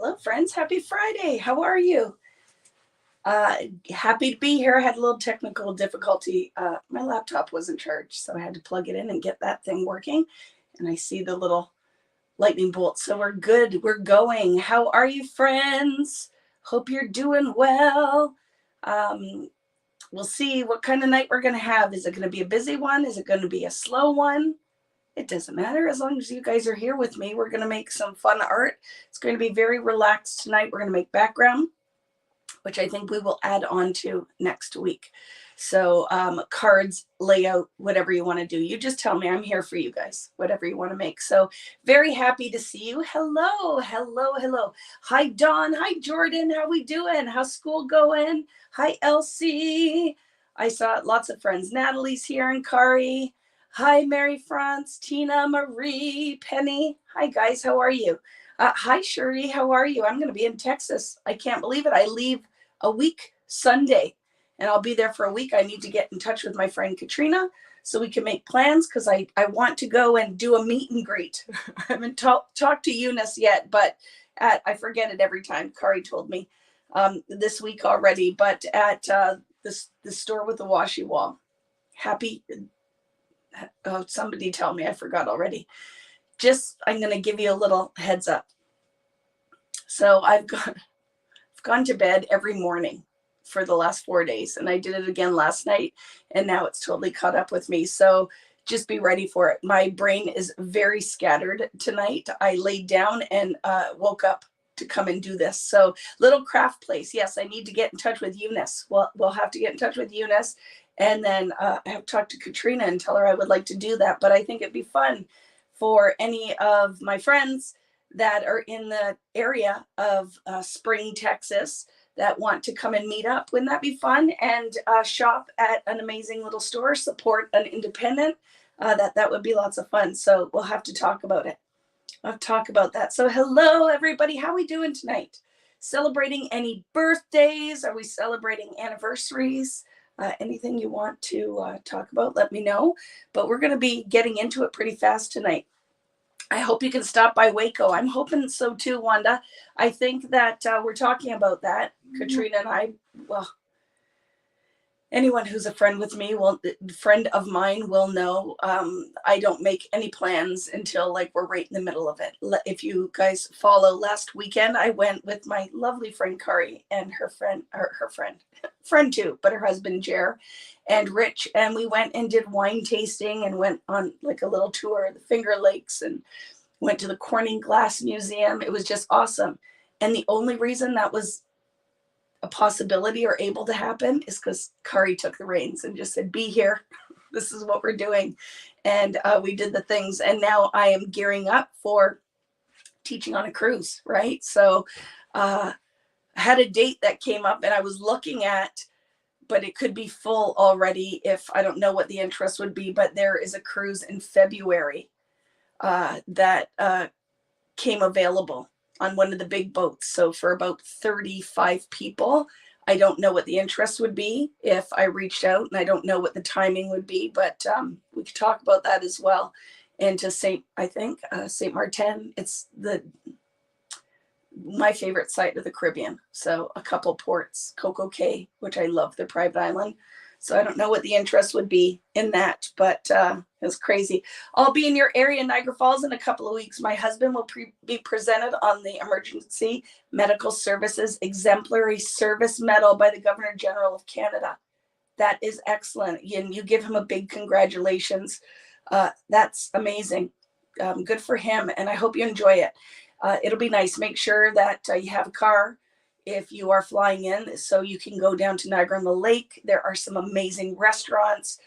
Hello, friends. Happy Friday. How are you? Happy to be here. I had a little technical difficulty. My laptop wasn't charged, so I had to plug it in and get that thing working. And I see the little lightning bolt. So we're good. We're going. How are you, friends? Hope you're doing well. We'll see what kind of night we're going to have. Is it going to be a busy one? Is it going to be a slow one? It doesn't matter as long as you guys are here with me. We're going to make some fun art. It's going to be very relaxed tonight. We're going to make background, which I think we will add on to next week. So cards, layout, whatever you want to do. You just tell me. I'm here for you guys, whatever you want to make. So very happy to see you. Hello, hello, hello. Hi, Dawn. Hi, Jordan. How we doing? How's school going? Hi, Elsie. I saw lots of friends. Natalie's here and Kari. Hi, Mary France, Tina, Marie, Penny. Hi, guys. How are you? Hi, Shuri. How are you? I'm going to be in Texas. I can't believe it. I leave a week Sunday, and I'll be there for a week. I need to get in touch with my friend Katrina so we can make plans because I want to go and do a meet and greet. I haven't talked to Eunice yet, but I forget it every time. Kari told me this week already, but at the store with the washi wall. Happy. Oh, somebody tell me. I forgot already. I'm going to give you a little heads up. So I've gone to bed every morning for the last 4 days, and I did it again last night, and now it's totally caught up with me. So just be ready for it. My brain is very scattered tonight. I laid down and woke up to come and do this. So little craft place. Yes, I need to get in touch with Eunice. Well, we'll have to get in touch with Eunice, and then I have to talk to Katrina and tell her I would like to do that. But I think it'd be fun for any of my friends that are in the area of Spring, Texas, that want to come and meet up. Wouldn't that be fun? And shop at an amazing little store, support an independent. That would be lots of fun. So we'll have to talk about it. I'll talk about that. So hello, everybody. How are we doing tonight? Celebrating any birthdays? Are we celebrating anniversaries? Anything you want to talk about, let me know. But we're going to be getting into it pretty fast tonight. I hope you can stop by Waco. I'm hoping so too, Wanda. I think that we're talking about that. Katrina and I, well, anyone who's a friend with me, friend of mine will know I don't make any plans until like we're right in the middle of it. If you guys follow, last weekend I went with my lovely friend Kari and her friend too, but her husband Jer and Rich, and we went and did wine tasting and went on like a little tour of the Finger Lakes and went to the Corning Glass Museum. It was just awesome. And the only reason that was a possibility or able to happen is because Kari took the reins and just said, be here. This is what we're doing. And we did the things. And now I am gearing up for teaching on a cruise, right? So I had a date that came up and I was looking at, but it could be full already if I don't know what the interest would be. But there is a cruise in February that came available on one of the big boats. So for about 35 people, I don't know what the interest would be if I reached out, and I don't know what the timing would be, but we could talk about that as well. And to St. Martin, it's my favorite site of the Caribbean. So a couple ports, Coco Cay, which I love, their private island. So I don't know what the interest would be in that, but it's crazy. I'll be in your area, Niagara Falls, in a couple of weeks. My husband will be presented on the Emergency Medical Services Exemplary Service Medal by the Governor General of Canada. That is excellent. And you give him a big congratulations. That's amazing. Good for him. And I hope you enjoy it. It'll be nice. Make sure that you have a car if you are flying in, so you can go down to Niagara on the Lake. There are some amazing restaurants,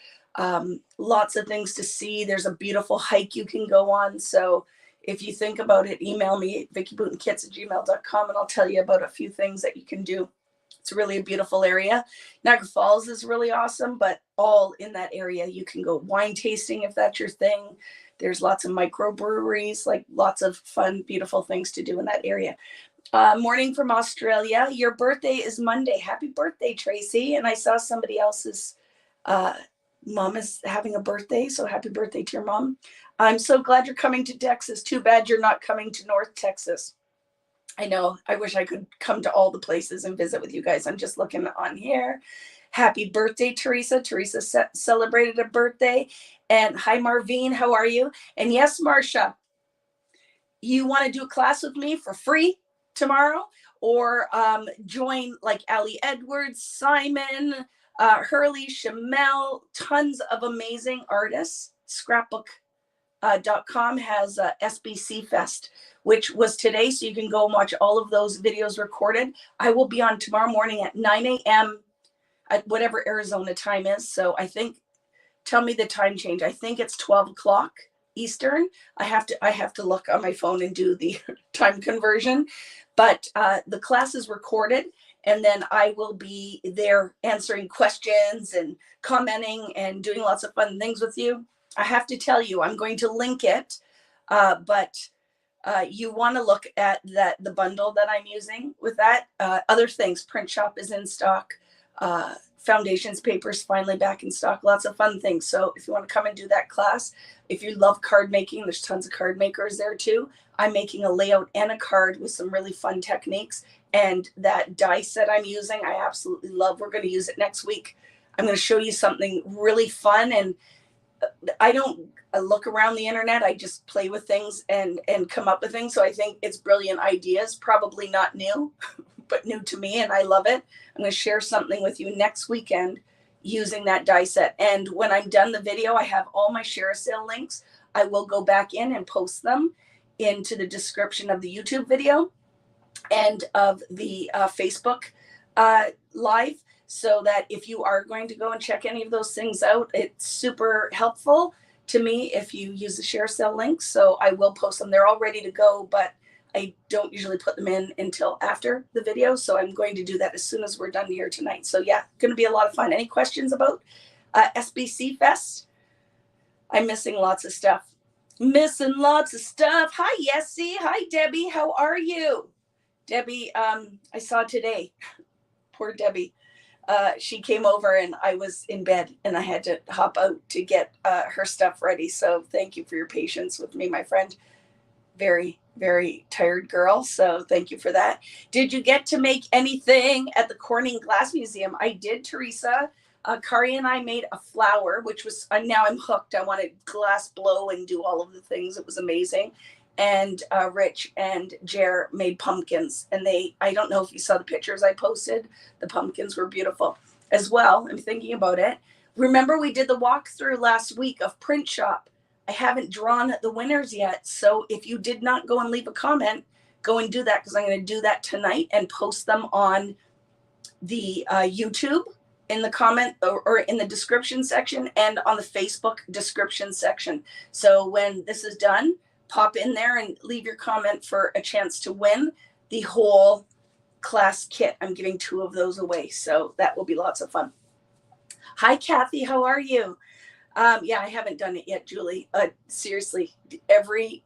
lots of things to see. There's a beautiful hike you can go on. So if you think about it, email me at vickybootenkits@gmail.com and I'll tell you about a few things that you can do. It's really a beautiful area. Niagara Falls is really awesome, but all in that area, you can go wine tasting if that's your thing. There's lots of microbreweries, like lots of fun, beautiful things to do in that area. Morning from Australia. Your birthday is Monday. Happy birthday, Tracy. And I saw somebody else's mom is having a birthday. So happy birthday to your mom. I'm so glad you're coming to Texas. Too bad you're not coming to North Texas. I know. I wish I could come to all the places and visit with you guys. I'm just looking on here. Happy birthday, Teresa. Teresa celebrated a birthday. And hi, Marvine. How are you? And yes, Marcia, you want to do a class with me for free tomorrow, or join like Ali Edwards, Simon, Hurley, Shamel, tons of amazing artists. Scrapbook.com has SBC Fest, which was today. So you can go and watch all of those videos recorded. I will be on tomorrow morning at 9 a.m. at whatever Arizona time is. So I think, tell me the time change. I think it's 12 o'clock Eastern. I have to look on my phone and do the time conversion, but the class is recorded, and then I will be there answering questions and commenting and doing lots of fun things with you. I have to tell you, I'm going to link it, but you want to look at the bundle that I'm using with that. Other things, Print Shop is in stock. Foundations, papers finally back in stock. Lots of fun things. So if you want to come and do that class, if you love card making, there's tons of card makers there too. I'm making a layout and a card with some really fun techniques. And that die set I'm using, I absolutely love. We're going to use it next week. I'm going to show you something really fun. And I don't look around the internet. I just play with things and come up with things. So I think it's brilliant ideas, probably not new, but new to me, and I love it. I'm going to share something with you next weekend using that die set. And when I'm done the video, I have all my share sale links. I will go back in and post them into the description of the YouTube video and of the Facebook live, so that if you are going to go and check any of those things out, it's super helpful to me if you use the share sale links. So I will post them. They're all ready to go, but I don't usually put them in until after the video. So I'm going to do that as soon as we're done here tonight. So yeah, going to be a lot of fun. Any questions about SBC Fest? I'm missing lots of stuff. Missing lots of stuff. Hi, Yessie. Hi, Debbie. How are you? Debbie, I saw today. Poor Debbie. She came over and I was in bed and I had to hop out to get her stuff ready. So thank you for your patience with me, my friend. Very, very tired girl. So thank you for that. Did you get to make anything at the Corning Glass Museum? I did, Teresa. Kari and I made a flower, which was, now I'm hooked. I wanted glass blow and do all of the things. It was amazing. And Rich and Jer made pumpkins. And I don't know if you saw the pictures I posted. The pumpkins were beautiful as well. I'm thinking about it. Remember, we did the walkthrough last week of Print Shop. I haven't drawn the winners yet. So if you did not go and leave a comment, go and do that, because I'm going to do that tonight and post them on the YouTube in the comment or in the description section and on the Facebook description section. So when this is done, pop in there and leave your comment for a chance to win the whole class kit. I'm giving 2 of those away. So that will be lots of fun. Hi, Kathy. How are you? Yeah, I haven't done it yet, Julie. Seriously,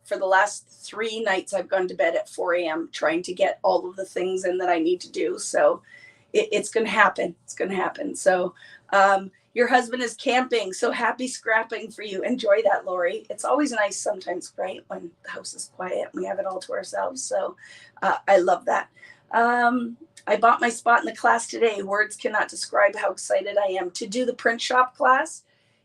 for the last 3 nights, I've gone to bed at 4 a.m. trying to get all of the things in that I need to do. So it's going to happen. It's going to happen. So your husband is camping. So happy scrapping for you. Enjoy that, Lori. It's always nice sometimes, right, when the house is quiet and we have it all to ourselves. So I love that. I bought my spot in the class today. Words cannot describe how excited I am to do the Print Shop class.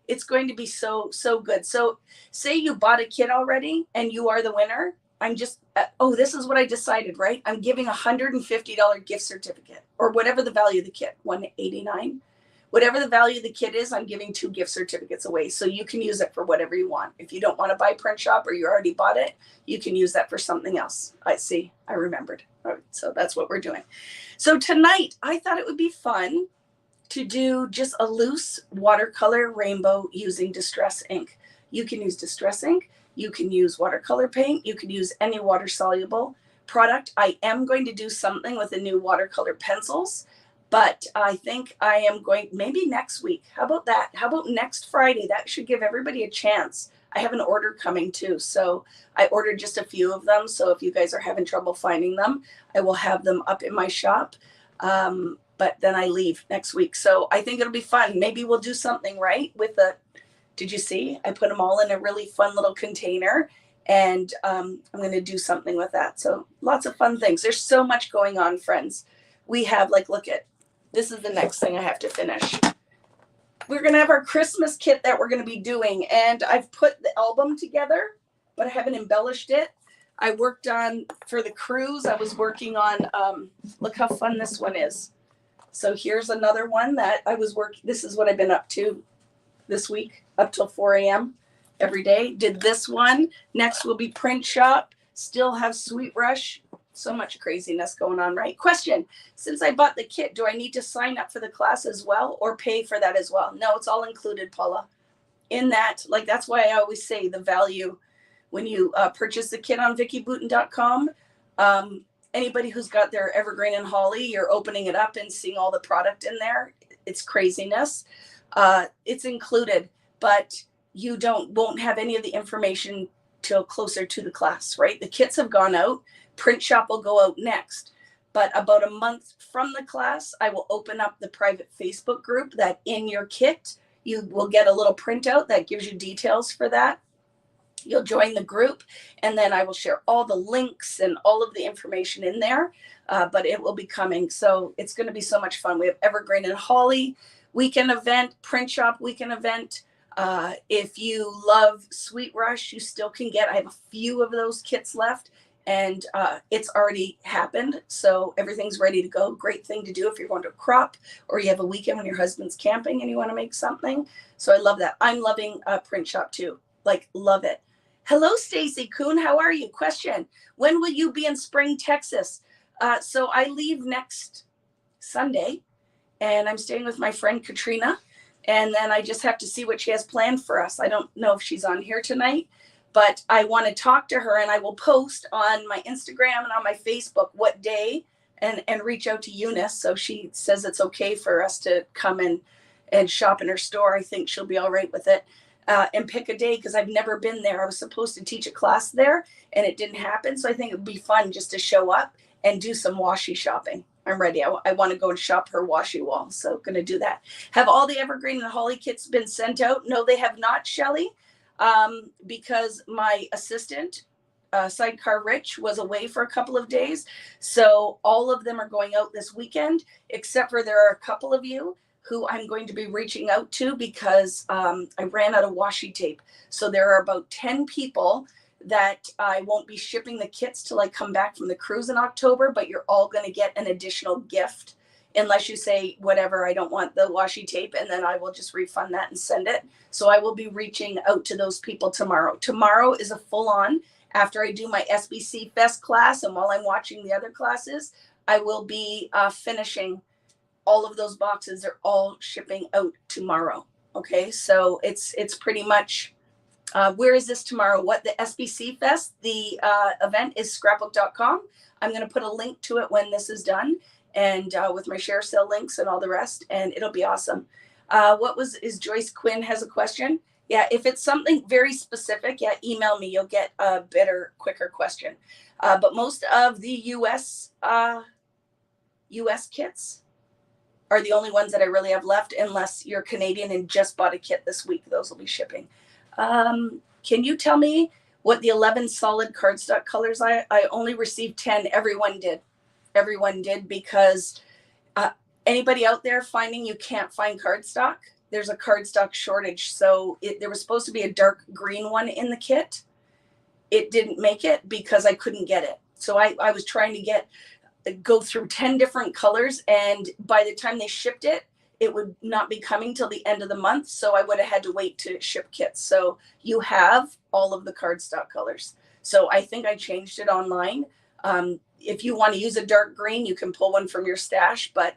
It's going to be so good. So say you bought a kit already and you are the winner. I'm just, this is what I decided, right? I'm giving $150 gift certificate, or whatever the value of the kit, $189. Whatever the value of the kit is, I'm giving 2 gift certificates away. So you can use it for whatever you want. If you don't want to buy Print Shop or you already bought it, you can use that for something else. I see. I remembered. All right, so that's what we're doing. So tonight, I thought it would be fun to do just a loose watercolor rainbow using distress ink. You can use distress ink. You can use watercolor paint. You can use any water soluble product. I am going to do something with the new watercolor pencils, but I think I am going, maybe next week. How about that? How about next Friday? That should give everybody a chance. I have an order coming too. So I ordered just a few of them. So if you guys are having trouble finding them, I will have them up in my shop. But then I leave next week. So I think it'll be fun. Maybe we'll do something, right? With did you see? I put them all in a really fun little container And I'm going to do something with that. So lots of fun things. There's so much going on, friends. We have, like, look at, this is the next thing I have to finish. We're going to have our Christmas kit that we're going to be doing. And I've put the album together, but I haven't embellished it. I worked on, for the cruise, I was working on, look how fun this one is. So here's another one that I was working. This is what I've been up to this week, up till 4 a.m. every day. Did this one. Next will be print shop. Still have Sweet Rush. So much craziness going on, right? Question: since I bought the kit, do I need to sign up for the class as well or pay for that as well? No, it's all included, Paula. In that, like, that's why I always say the value when you purchase the kit on vickybooten.com. Anybody who's got their evergreen and holly, you're opening it up and seeing all the product in there. It's craziness. It's included, but you won't have any of the information till closer to the class, right? The kits have gone out. Print shop will go out next. But about a month from the class, I will open up the private Facebook group that in your kit, you will get a little printout that gives you details for that. You'll join the group, and then I will share all the links and all of the information in there, but it will be coming. So it's going to be so much fun. We have Evergreen and Holly weekend event, print shop weekend event. If you love Sweet Rush, you still can get, I have a few of those kits left, and it's already happened. So everything's ready to go. Great thing to do if you're going to a crop or you have a weekend when your husband's camping and you want to make something. So I love that. I'm loving print shop too. Like, love it. Hello, Stacy Kuhn. How are you? Question: when will you be in Spring, Texas? So I leave next Sunday, and I'm staying with my friend Katrina. And then I just have to see what she has planned for us. I don't know if she's on here tonight, but I want to talk to her, and I will post on my Instagram and on my Facebook what day, and reach out to Eunice. So she says it's okay for us to come and shop in her store. I think she'll be all right with it. And pick a day, because I've never been there. I was supposed to teach a class there and it didn't happen. So I think it would be fun just to show up and do some washi shopping. I'm ready. I want to go and shop her washi wall. So going to do that. Have all the Evergreen and Holly kits been sent out? No, they have not, Shelly, because my assistant, Sidecar Rich, was away for a couple of days. So all of them are going out this weekend, except for there are a couple of you who I'm going to be reaching out to because I ran out of washi tape. So there are about 10 people that I won't be shipping the kits till I come back from the cruise in October, but you're all going to get an additional gift unless you say, whatever, I don't want the washi tape, and then I will just refund that and send it. So I will be reaching out to those people tomorrow. Tomorrow is a full on, after I do my SBC Fest class, and while I'm watching the other classes, I will be finishing all of those boxes. Are all shipping out tomorrow. Okay, so it's pretty much, where is this tomorrow? What, the SBC Fest, the event is scrapbook.com. I'm going to put a link to it when this is done, and with my share sale links and all the rest, and it'll be awesome. Is Joyce Quinn has a question? Yeah, if it's something very specific, yeah, email me. You'll get a better, quicker question. But most of the US kits are the only ones that I really have left, unless you're Canadian and just bought a kit this week. Those will be shipping. Can you tell me what the 11 solid cardstock colors I only received 10. Everyone did, because anybody out there finding you can't find cardstock? There's a cardstock shortage. So there was supposed to be a dark green one in the kit. It didn't make it because I couldn't get it. So I was trying to go through 10 different colors, and by the time they shipped it, it would not be coming till the end of the month. So I would have had to wait to ship kits. So you have all of the cardstock colors. So I think I changed it online. If you want to use a dark green, you can pull one from your stash, but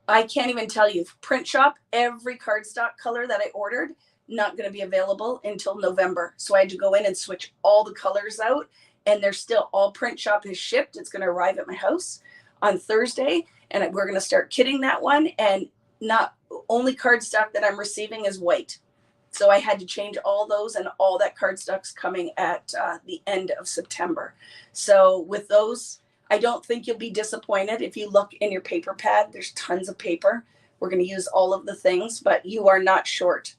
I can't even tell you. Print shop, every cardstock color that I ordered, not going to be available until November. So I had to go in and switch all the colors out, and they're still, all print shop is shipped. It's going to arrive at my house on Thursday, and we're going to start kitting that one. And not only cardstock that I'm receiving is white. So I had to change all those, and all that cardstock's coming at the end of September. So with those, I don't think you'll be disappointed. If you look in your paper pad, there's tons of paper. We're going to use all of the things, but you are not short.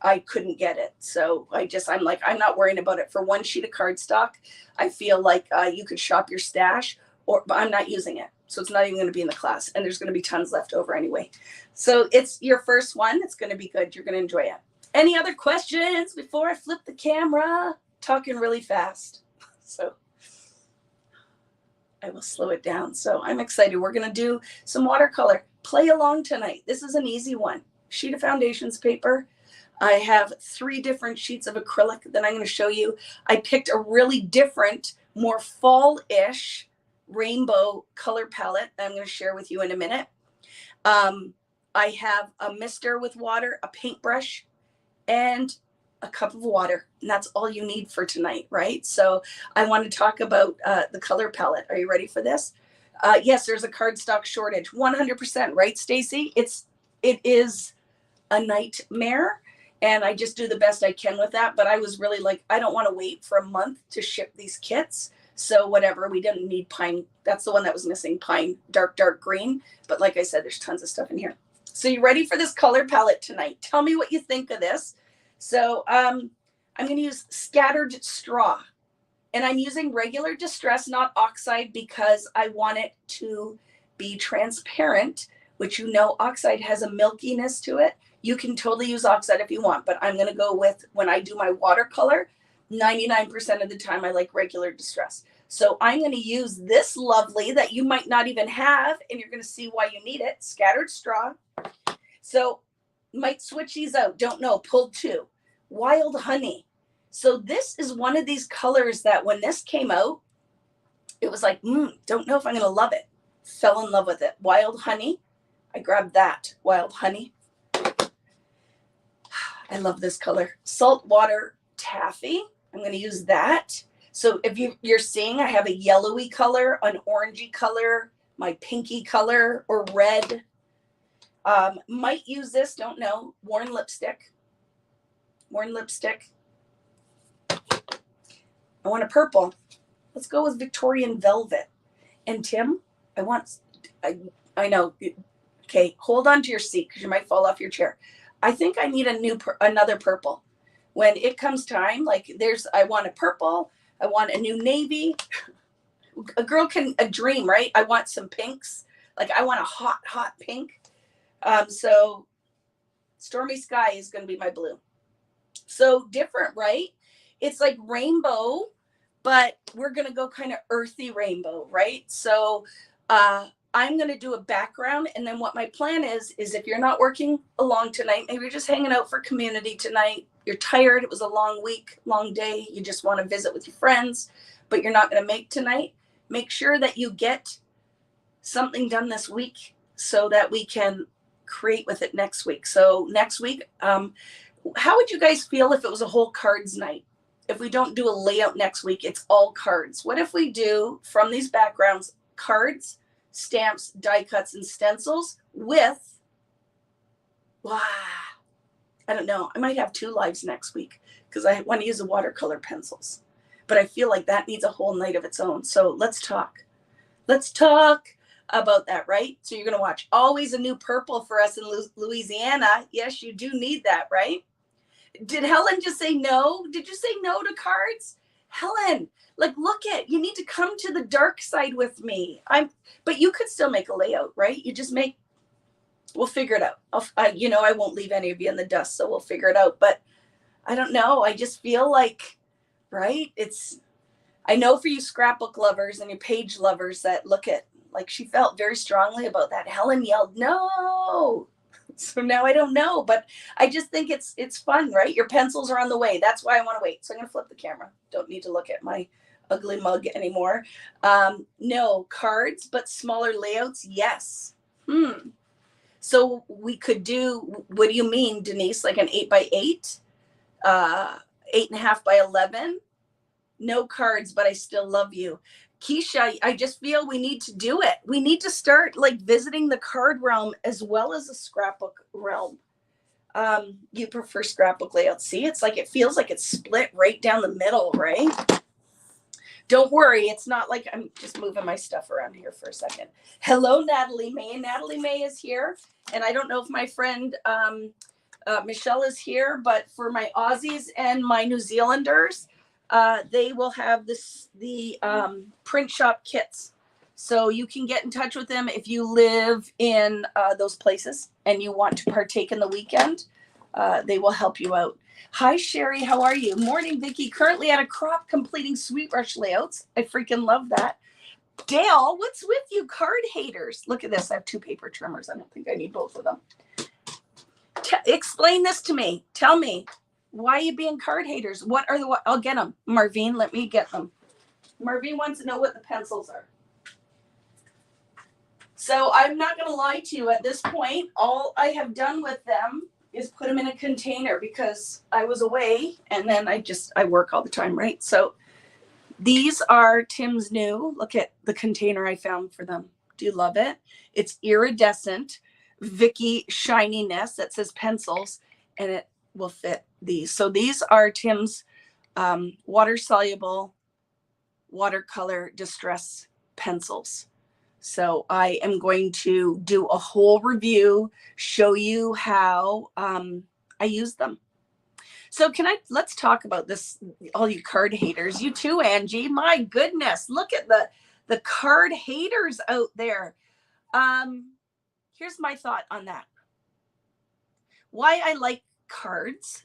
I couldn't get it. So I'm like, I'm not worrying about it. For one sheet of cardstock, I feel like you could shop your stash, but I'm not using it. So it's not even going to be in the class. And there's going to be tons left over anyway. So it's your first one. It's going to be good. You're going to enjoy it. Any other questions before I flip the camera? Talking really fast. So I will slow it down. So I'm excited. We're going to do some watercolor. Play along tonight. This is an easy one. Sheet of foundations paper. I have 3 different sheets of acrylic that I'm going to show you. I picked a really different, more fall-ish rainbow color palette that I'm going to share with you in a minute. I have a mister with water, a paintbrush, and a cup of water. And that's all you need for tonight, right? So I want to talk about the color palette. Are you ready for this? Yes, there's a cardstock shortage. 100%, right, Stacy? It is a nightmare. And I just do the best I can with that. But I was really like, I don't want to wait for a month to ship these kits. So whatever, we didn't need pine. That's the one that was missing, pine, dark green. But like I said, there's tons of stuff in here. So you ready for this color palette tonight? Tell me what you think of this. So I'm going to use scattered straw. And I'm using regular distress, not oxide, because I want it to be transparent, which you know oxide has a milkiness to it. You can totally use oxide if you want, but I'm going to go with, when I do my watercolor, 99% of the time I like regular distress. So I'm going to use this lovely that you might not even have, and you're going to see why you need it, scattered straw. So might switch these out, don't know, pulled 2. Wild honey. So this is one of these colors that when this came out, it was like, don't know if I'm going to love it. Fell in love with it. Wild honey. I grabbed that, wild honey. I love this color. Saltwater taffy. I'm going to use that. So if you're seeing, I have a yellowy color, an orangey color, my pinky color, or red. Might use this, don't know. Worn lipstick. Worn lipstick. I want a purple. Let's go with Victorian velvet. And Tim, I know. Okay, hold on to your seat because you might fall off your chair. I think I need another purple. When it comes time, like I want a purple. I want a new navy. A girl can dream, right? I want some pinks. Like I want a hot pink. So Stormy Sky is going to be my blue. So different, right? It's like rainbow, but we're going to go kind of earthy rainbow, right? So I'm going to do a background. And then what my plan is if you're not working along tonight, maybe you're just hanging out for community tonight, you're tired, it was a long week, long day, you just want to visit with your friends, but you're not going to make tonight, make sure that you get something done this week so that we can create with it next week. So next week, how would you guys feel if it was a whole cards night? If we don't do a layout next week, it's all cards. What if we do from these backgrounds, cards, stamps, die cuts, and stencils with, I don't know, I might have 2 lives next week because I want to use the watercolor pencils. But I feel like that needs a whole night of its own. So let's talk. Let's talk about that, right? So you're going to watch Always a New Purple for us in Louisiana. Yes, you do need that, right? Did Helen just say no? Did you say no to cards? Helen, like, look you need to come to the dark side with me. But you could still make a layout, right? You just we'll figure it out. I won't leave any of you in the dust, so we'll figure it out. But I don't know. I just feel like, right? I know for you scrapbook lovers and your page lovers that look at, like, she felt very strongly about that. Helen yelled, no. So now I don't know, but I just think it's fun, right? Your pencils are on the way. That's why I want to wait. So I'm going to flip the camera. Don't need to look at my ugly mug anymore. No cards, but smaller layouts. Yes. So we could do, what do you mean, Denise? Like an 8x8, 8.5 by 11. No cards, but I still love you. Keisha, I just feel we need to do it. We need to start like visiting the card realm as well as the scrapbook realm. You prefer scrapbook layout. See, it's like, it feels like it's split right down the middle, right? Don't worry. It's not like I'm just moving my stuff around here for a second. Hello, Natalie May. Natalie May is here. And I don't know if my friend Michelle is here, but for my Aussies and my New Zealanders, they will have the print shop kits. So you can get in touch with them if you live in those places and you want to partake in the weekend. They will help you out. Hi, Sherry. How are you? Morning, Vicki. Currently at a crop completing sweet brush layouts. I freaking love that. Dale, what's with you card haters? Look at this. I have 2 paper trimmers. I don't think I need both of them. Explain this to me. Tell me, why are you being card haters? What are the, I'll get them. Marvine, let me get them. Marvine wants to know what the pencils are. So I'm not going to lie to you at this point. All I have done with them is put them in a container because I was away and then I work all the time, right? So these are Tim's new. Look at the container I found for them. Do you love it? It's iridescent Vicki shininess that says pencils, and it will fit these. So these are Tim's water soluble watercolor distress pencils. So I am going to do a whole review, show you how I use them. So let's talk about this, all you card haters. You too, Angie. My goodness, look at the card haters out there. Here's my thought on that. Why I like cards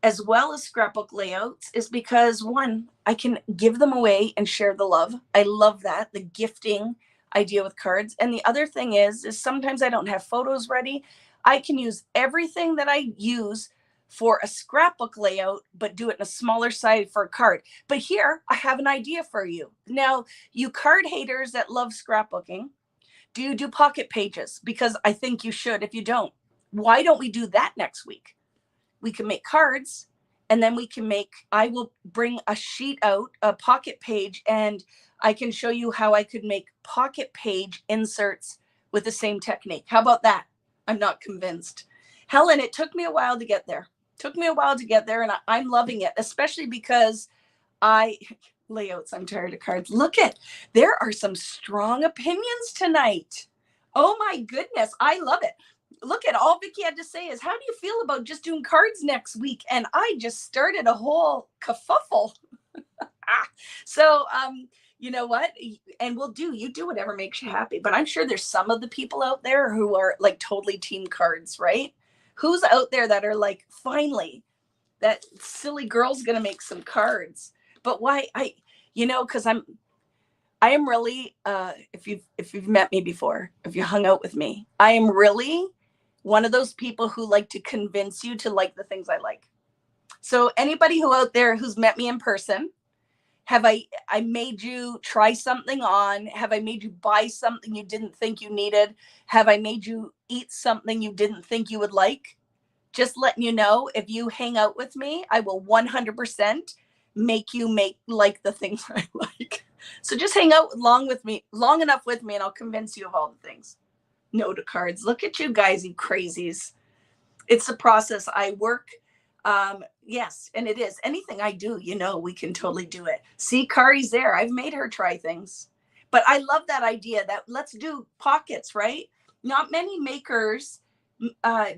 as well as scrapbook layouts is because, one, I can give them away and share the love. I love that, the gifting idea with cards. And the other thing is sometimes I don't have photos ready. I can use everything that I use for a scrapbook layout, but do it in a smaller size for a card. But here I have an idea for you. Now, you card haters that love scrapbooking, do you do pocket pages? Because I think you should. If you don't, why don't we do that next week? We can make cards, and then I will bring a sheet out, a pocket page, and I can show you how I could make pocket page inserts with the same technique. How about that? I'm not convinced. Helen, it took me a while to get there. And I'm loving it, especially because layouts, I'm tired of cards. There are some strong opinions tonight. Oh my goodness, I love it. Look at all Vicki had to say is, how do you feel about just doing cards next week? And I just started a whole kerfuffle. So, you know what? And you do whatever makes you happy. But I'm sure there's some of the people out there who are like totally team cards, right? Who's out there that are like, finally, that silly girl's going to make some cards. But why? Because I am really, if you've met me before, if you hung out with me, I am really one of those people who like to convince you to like the things I like. So anybody who out there who's met me in person, have I made you try something on? Have I made you buy something you didn't think you needed? Have I made you eat something you didn't think you would like? Just letting you know, if you hang out with me, I will 100% make you like the things I like. So just hang out long enough with me, and I'll convince you of all the things. No to cards. Look at you guys, you crazies. It's a process. I work. Yes, and it is. Anything I do, we can totally do it. See, Kari's there. I've made her try things. But I love that idea that let's do pockets, right? Not many makers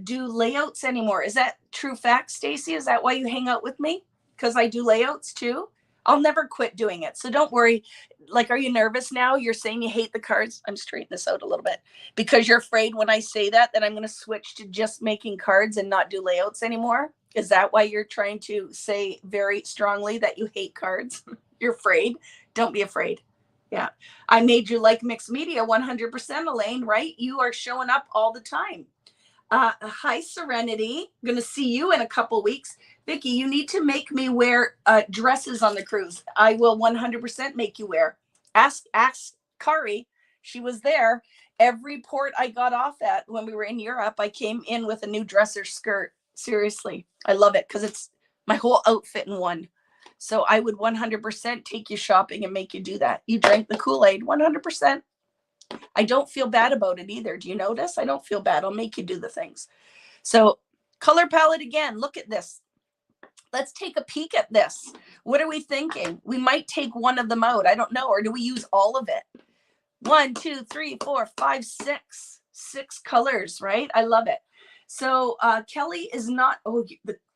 do layouts anymore. Is that true fact, Stacy? Is that why you hang out with me? Because I do layouts too? I'll never quit doing it. So don't worry. Like, are you nervous now? You're saying you hate the cards? I'm straightening this out a little bit. Because you're afraid when I say that I'm going to switch to just making cards and not do layouts anymore? Is that why you're trying to say very strongly that you hate cards? You're afraid? Don't be afraid. Yeah. I made you like mixed media 100%, Elaine, right? You are showing up all the time. Hi, Serenity. I'm going to see you in a couple weeks. Vicki, you need to make me wear dresses on the cruise. I will 100% make you wear. Ask Kari. She was there. Every port I got off at when we were in Europe, I came in with a new dresser skirt. Seriously, I love it because it's my whole outfit in one. So I would 100% take you shopping and make you do that. You drank the Kool-Aid 100%. I don't feel bad about it either. Do you notice? I don't feel bad. I'll make you do the things. So color palette again. Look at this. Let's take a peek at this. What are we thinking? We might take one of them out. I don't know. Or do we use all of it? 1, 2, 3, 4, 5, 6. 6 colors, right? I love it. So Kelly is not, oh,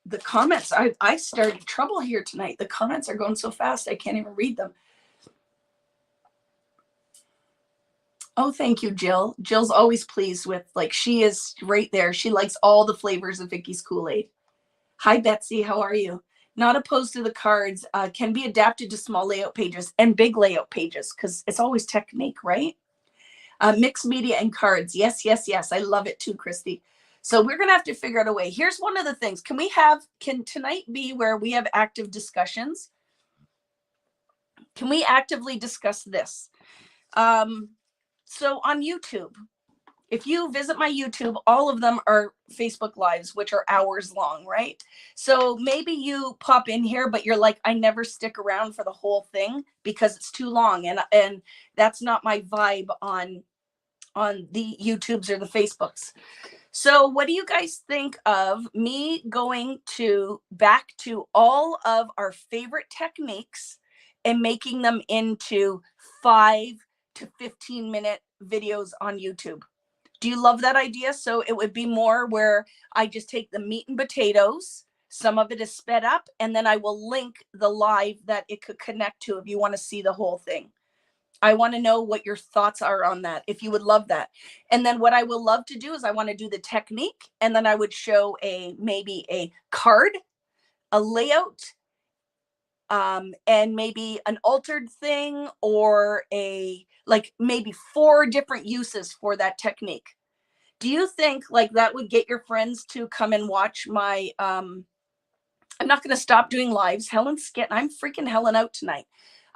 the comments, I started trouble here tonight. The comments are going so fast, I can't even read them. Oh, thank you, Jill. Jill's always pleased with, like, she is right there. She likes all the flavors of Vicky's Kool-Aid. Hi, Betsy. How are you? Not opposed to the cards. Can be adapted to small layout pages and big layout pages because it's always technique, right? Mixed media and cards. Yes, yes, yes. I love it too, Christy. So we're going to have to figure out a way. Here's one of the things. Can tonight be where we have active discussions? Can we actively discuss this? So on YouTube, if you visit my YouTube, all of them are Facebook Lives, which are hours long, right? So maybe you pop in here, but you're like, I never stick around for the whole thing because it's too long. And that's not my vibe on the YouTubes or the Facebooks. So what do you guys think of me going back to all of our favorite techniques and making them into 5 to 15-minute videos on YouTube? Do you love that idea? So it would be more where I just take the meat and potatoes, some of it is sped up, and then I will link the live that it could connect to if you want to see the whole thing. I want to know what your thoughts are on that, if you would love that. And then what I will love to do is I want to do the technique, and then I would show maybe a card, a layout, and maybe an altered thing, or like maybe 4 different uses for that technique. Do you think like that would get your friends to come and watch my, I'm not going to stop doing lives. I'm freaking Helen out tonight.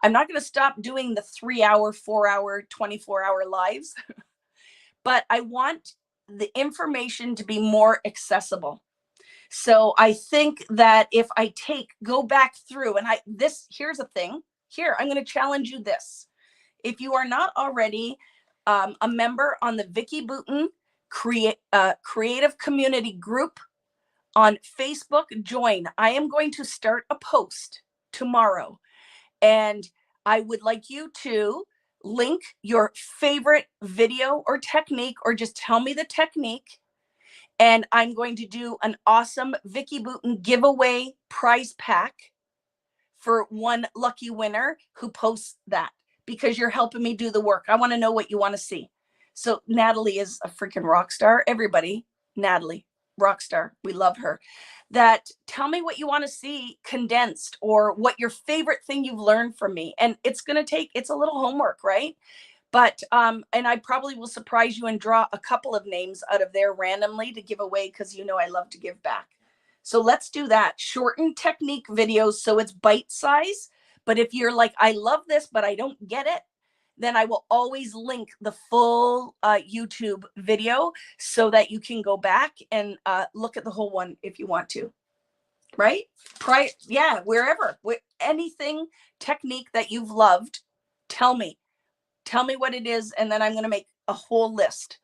I'm not going to stop doing the 3-hour, 4-hour, 24-hour lives, but I want the information to be more accessible. So I think that if I go back through and here's a thing here, I'm going to challenge you this. If you are not already a member on the Vicki Boutin creative community group on Facebook, join. I am going to start a post tomorrow, and I would like you to link your favorite video or technique, or just tell me the technique. And I'm going to do an awesome Vicki Boutin giveaway prize pack for one lucky winner who posts that, because you're helping me do the work. I want to know what you want to see. So Natalie is a freaking rock star. Everybody, Natalie, rock star. We love her. That tell me what you want to see condensed, or what your favorite thing you've learned from me. And it's a little homework, right? But, and I probably will surprise you and draw a couple of names out of there randomly to give away, because I love to give back. So let's do that. Shortened technique videos so it's bite size. But if you're like, I love this, but I don't get it, then I will always link the full YouTube video so that you can go back and look at the whole one if you want to. Right? Yeah, wherever. Anything, technique that you've loved, tell me. Tell me what it is, and then I'm going to make a whole list.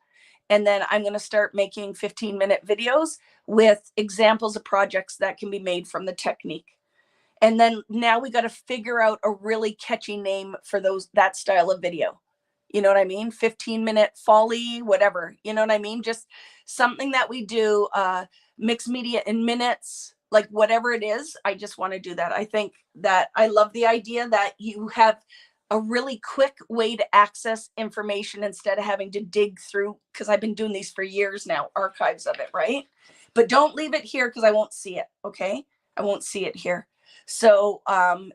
And then I'm going to start making 15-minute videos with examples of projects that can be made from the technique. And then now we got to figure out a really catchy name for that style of video. You know what I mean? 15-minute folly, whatever. You know what I mean? Just something that we do, mixed media in minutes, like whatever it is. I just want to do that. I think that I love the idea that you have a really quick way to access information instead of having to dig through, because I've been doing these for years now, archives of it, right? But don't leave it here because I won't see it, okay? I won't see it here. So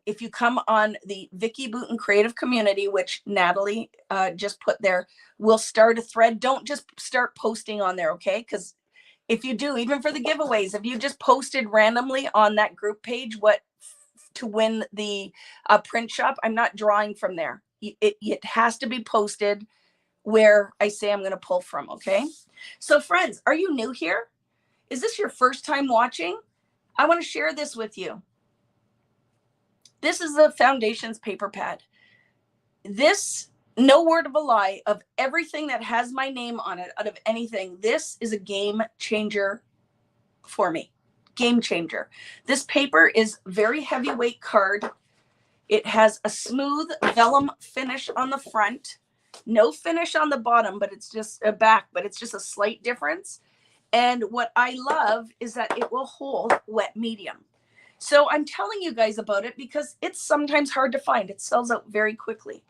if you come on the Vicki Boutin creative community, which Natalie just put there, we'll start a thread. Don't just start posting on there, okay? Because if you do, even for the giveaways, if you just posted randomly on that group page to win the print shop, I'm not drawing from there. It has to be posted where I say I'm going to pull from, okay? So friends, are you new here? Is this your first time watching? I want to share this with you. This is the Foundations paper pad. This, no word of a lie, of everything that has my name on it, out of anything, this is a game changer for me. Game changer. This paper is very heavyweight card. It has a smooth vellum finish on the front, no finish on the bottom, but it's just a back, but it's just a slight difference. And what I love is that it will hold wet medium. So I'm telling you guys about it because it's sometimes hard to find. It sells out very quickly.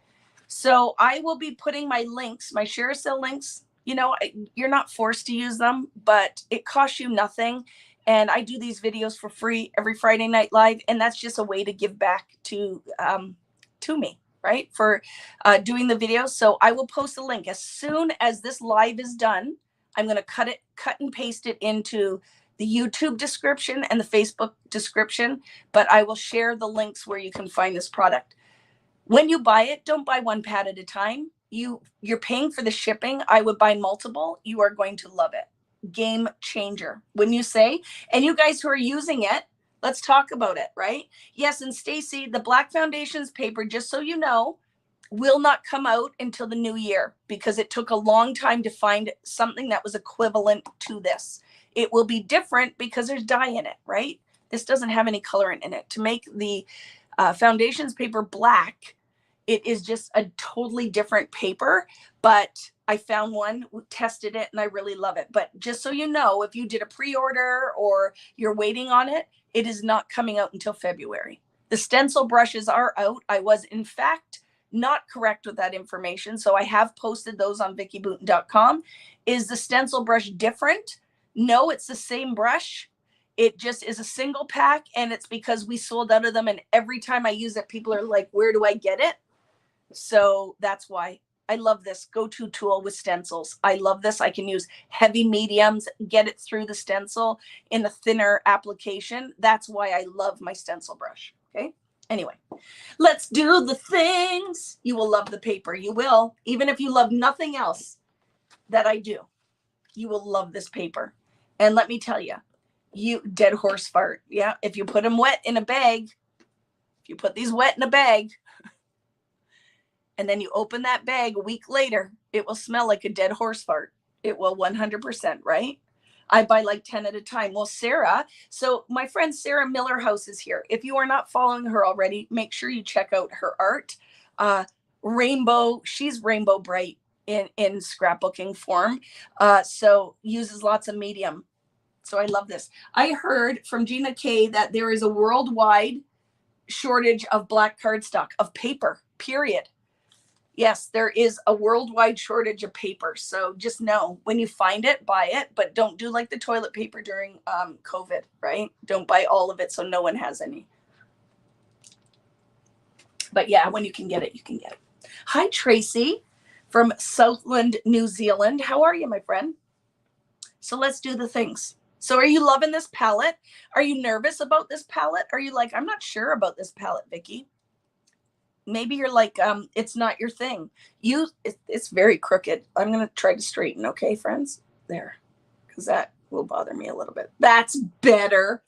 So I will be putting my links, my share sale links. You know, you're not forced to use them, but it costs you nothing. And I do these videos for free every Friday night live, and that's just a way to give back to me, right? For doing the videos. So I will post a link as soon as this live is done. I'm going to cut and paste it into the YouTube description and the Facebook description, but I will share the links where you can find this product. When you buy it, don't buy one pad at a time. You're paying for the shipping. I would buy multiple. You are going to love it. Game changer. When you say, and you guys who are using it, let's talk about it, right? Yes, and Stacy, the Black Foundations paper, just so you know, will not come out until the new year because it took a long time to find something that was equivalent to this. It will be different because there's dye in it, right? This doesn't have any colorant in it. To make the foundations paper black, it is just a totally different paper, but I found one, tested it, and I really love it. But just so you know, if you did a pre-order or you're waiting on it, it is not coming out until February. The stencil brushes are out. I was, in fact, not correct with that information, so I have posted those on vickybooten.com. Is the stencil brush different? No, it's the same brush. It just is a single pack, and it's because we sold out of them, and every time I use it, people are like, where do I get it? So that's why I love this go-to tool with stencils. I love this. I can use heavy mediums, get it through the stencil in a thinner application. That's why I love my stencil brush. Okay. Anyway, let's do the things. You will love the paper. You will. Even if you love nothing else that I do, you will love this paper. And let me tell you, you dead horse fart. Yeah. If you put them wet in a bag, if you put these wet in a bag, and then you open that bag a week later, it will smell like a dead horse fart. It will 100%, right? I buy like 10 at a time. Well, Sarah, so my friend Sarah Millerhouse is here. If you are not following her already, make sure you check out her art. Rainbow, she's rainbow bright in scrapbooking form. So uses lots of medium. So I love this. I heard from Gina Kay that there is a worldwide shortage of black cardstock, of paper, period. Yes, there is a worldwide shortage of paper. So just know when you find it, buy it, but don't do like the toilet paper during COVID, right? Don't buy all of it so no one has any. But yeah, when you can get it, you can get it. Hi, Tracy from Southland, New Zealand. How are you, my friend? So let's do the things. So are you loving this palette? Are you nervous about this palette? Are you like, I'm not sure about this palette, Vicki? Maybe you're like, it's not your thing. It's very crooked. I'm going to try to straighten. Okay, friends? There. Because that will bother me a little bit. That's better.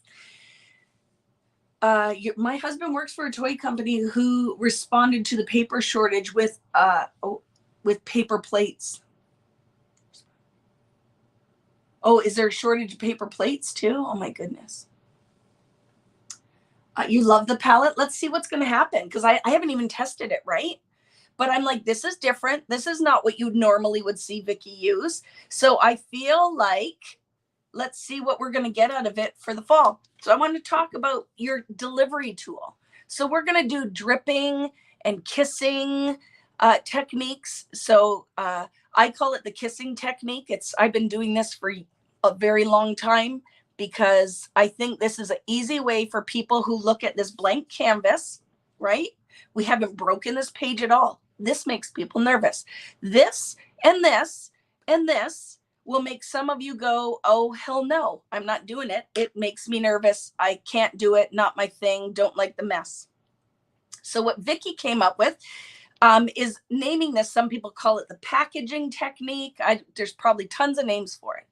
My husband works for a toy company who responded to the paper shortage with paper plates. Oh, is there a shortage of paper plates too? Oh my goodness. You love the palette. Let's see what's going to happen because I haven't even tested it, right? But I'm like, this is different. This is not what you normally would see Vicki use. So I feel like, let's see what we're going to get out of it for the fall. So I want to talk about your delivery tool. So we're going to do dripping and kissing techniques. So I call it the kissing technique. I've been doing this for a very long time, because I think this is an easy way for people who look at this blank canvas, right? We haven't broken this page at all. This makes people nervous. This and this and this will make some of you go, oh, hell no, I'm not doing it. It makes me nervous. I can't do it. Not my thing. Don't like the mess. So what Vicki came up with is naming this. Some people call it the packaging technique. There's probably tons of names for it.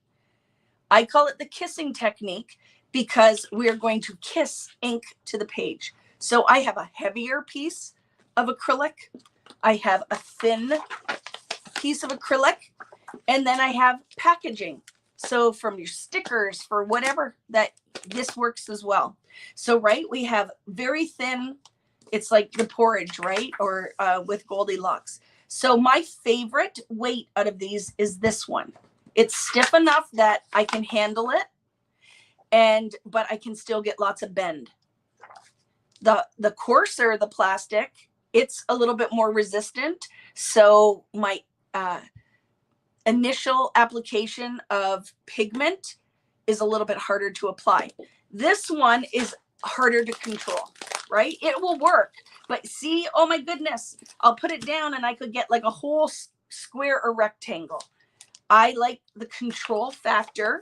I call it the kissing technique because we are going to kiss ink to the page. So I have a heavier piece of acrylic. I have a thin piece of acrylic. And then I have packaging. So from your stickers, for whatever, that this works as well. So, right, we have very thin, it's like the porridge, right? Or with Goldilocks. So my favorite weight out of these is this one. It's stiff enough that I can handle it, but I can still get lots of bend. The coarser the plastic, it's a little bit more resistant. So my initial application of pigment is a little bit harder to apply. This one is harder to control, right? It will work, but see, oh my goodness, I'll put it down and I could get like a whole square or rectangle. I like the control factor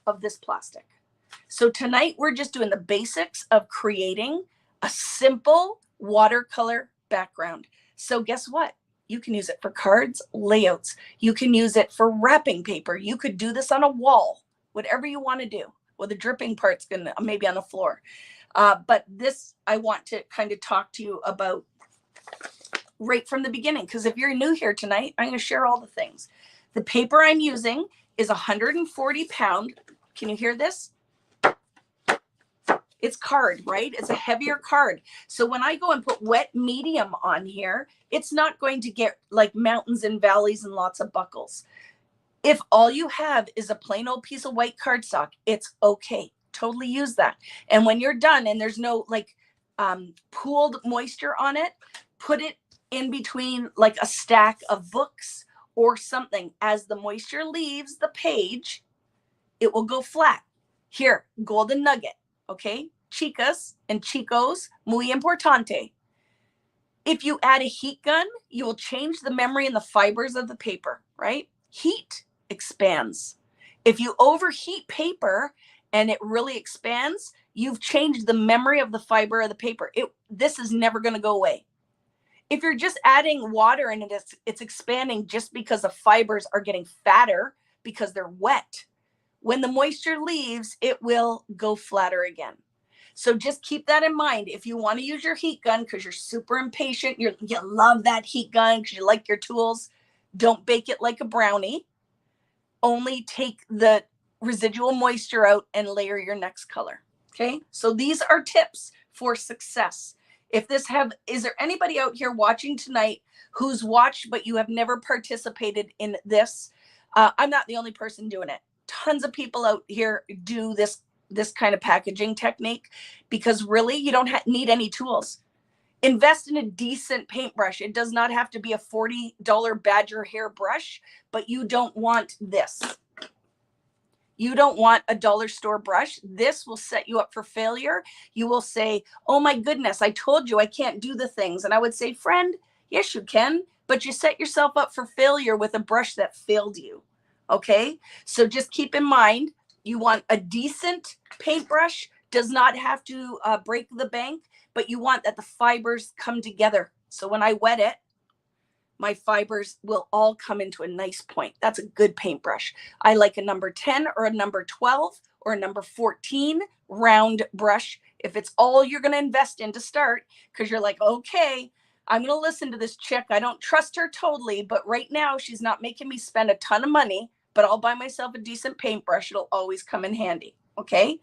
of this plastic. So tonight we're just doing the basics of creating a simple watercolor background. So guess what? You can use it for cards, layouts. You can use it for wrapping paper. You could do this on a wall, whatever you want to do. Well, the dripping part's gonna maybe on the floor. But this, I want to kind of talk to you about right from the beginning, because if you're new here tonight, I'm going to share all the things. The paper I'm using is 140 pound. Can you hear this? It's card, right? It's a heavier card. So when I go and put wet medium on here, it's not going to get like mountains and valleys and lots of buckles. If all you have is a plain old piece of white cardstock, it's okay. Totally use that. And when you're done and there's no like pooled moisture on it, put it in between like a stack of books or something. As the moisture leaves the page, it will go flat. Here, golden nugget. Okay, chicas and chicos, muy importante. If you add a heat gun, you will change the memory and the fibers of the paper, right? Heat expands. If you overheat paper and it really expands, you've changed the memory of the fiber of the paper. This is never going to go away. If you're just adding water and it's expanding just because the fibers are getting fatter because they're wet, when the moisture leaves, it will go flatter again. So just keep that in mind. If you want to use your heat gun because you're super impatient, you love that heat gun because you like your tools, don't bake it like a brownie. Only take the residual moisture out and layer your next color. Okay, so these are tips for success. Is there anybody out here watching tonight who's watched but you have never participated in this? I'm not the only person doing it. Tons of people out here do this kind of packaging technique because really you don't need any tools. Invest in a decent paintbrush. It does not have to be a $40 Badger hair brush, but you don't want this. You don't want a dollar store brush. This will set you up for failure. You will say, oh my goodness, I told you I can't do the things. And I would say, friend, yes, you can, but you set yourself up for failure with a brush that failed you. Okay, so just keep in mind, you want a decent paintbrush, does not have to break the bank, but you want that the fibers come together. So when I wet it, my fibers will all come into a nice point. That's a good paintbrush. I like a number 10 or a number 12 or a number 14 round brush. If it's all you're going to invest in to start, because you're like, okay, I'm going to listen to this chick. I don't trust her totally, but right now she's not making me spend a ton of money, but I'll buy myself a decent paintbrush. It'll always come in handy. Okay.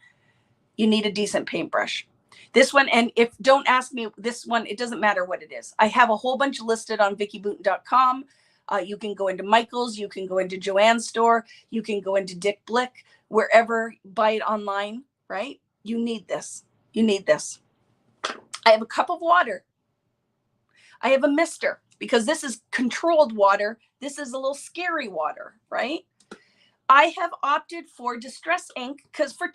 You need a decent paintbrush. This one, and don't ask me this one, it doesn't matter what it is. I have a whole bunch listed on vickybooten.com. You can go into Michael's, you can go into Joann's store, you can go into Dick Blick, wherever, buy it online, right? You need this. You need this. I have a cup of water. I have a mister because this is controlled water. This is a little scary water, right? I have opted for distress ink because for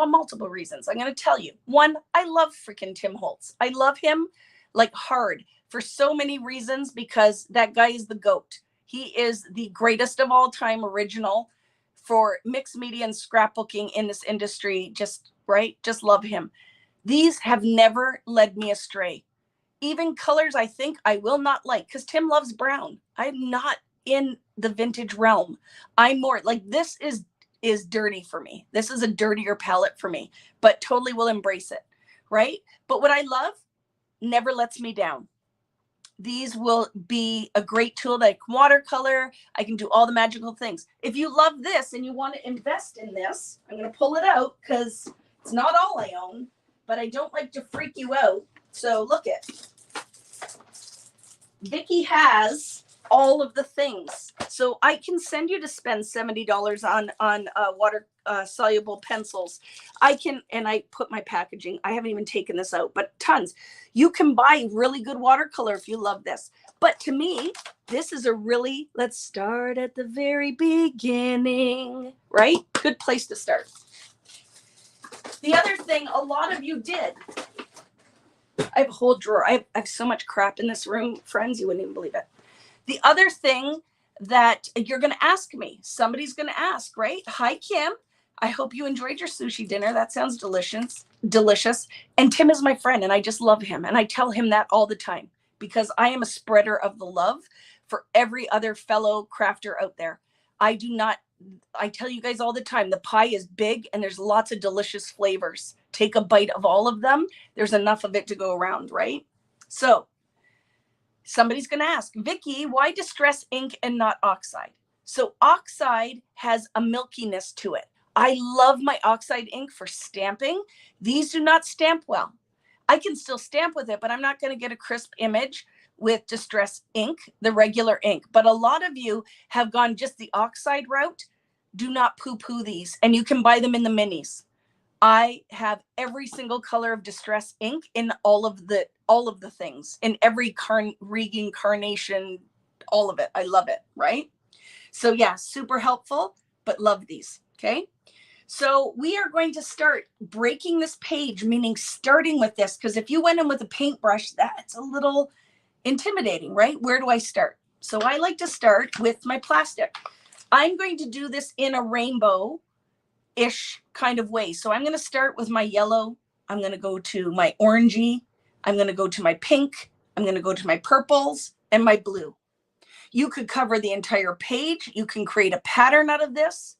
multiple reasons. I'm going to tell you. One, I love freaking Tim Holtz. I love him like hard for so many reasons because that guy is the GOAT. He is the greatest of all time original for mixed media and scrapbooking in this industry. Just love him. These have never led me astray. Even colors I think I will not like because Tim loves brown. I'm not in the vintage realm. I'm more like this is dirty for me. This is a dirtier palette for me, but totally will embrace it, right? But what I love never lets me down. These will be a great tool like watercolor. I can do all the magical things. If you love this and you want to invest in this, I'm going to pull it out because it's not all I own, but I don't like to freak you out. So look it. Vicki has all of the things. So I can send you to spend $70 on water soluble pencils. I can, and I put my packaging, I haven't even taken this out, but tons. You can buy really good watercolor if you love this. But to me, this is a really, let's start at the very beginning, right? Good place to start. The other thing a lot of you did, I have a whole drawer. I have so much crap in this room, friends, you wouldn't even believe it. The other thing that you're going to ask me, somebody's going to ask, right? Hi, Kim. I hope you enjoyed your sushi dinner. That sounds delicious. And Tim is my friend, and I just love him. And I tell him that all the time because I am a spreader of the love for every other fellow crafter out there. I tell you guys all the time, the pie is big and there's lots of delicious flavors. Take a bite of all of them. There's enough of it to go around, right? So somebody's going to ask, Vicki, why distress ink and not oxide? So oxide has a milkiness to it. I love my oxide ink for stamping. These do not stamp well. I can still stamp with it, but I'm not going to get a crisp image with distress ink, the regular ink. But a lot of you have gone just the oxide route. Do not poo-poo these, and you can buy them in the minis. I have every single color of distress ink in all of the things, in every Regan carnation, all of it. I love it, right? So yeah, super helpful, but love these, okay? So we are going to start breaking this page, meaning starting with this, because if you went in with a paintbrush, that's a little intimidating, right? Where do I start? So I like to start with my plastic. I'm going to do this in a rainbow-ish kind of way. So I'm going to start with my yellow. I'm going to go to my orangey. I'm going to go to my pink. I'm going to go to my purples and my blue. You could cover the entire page. You can create a pattern out of this.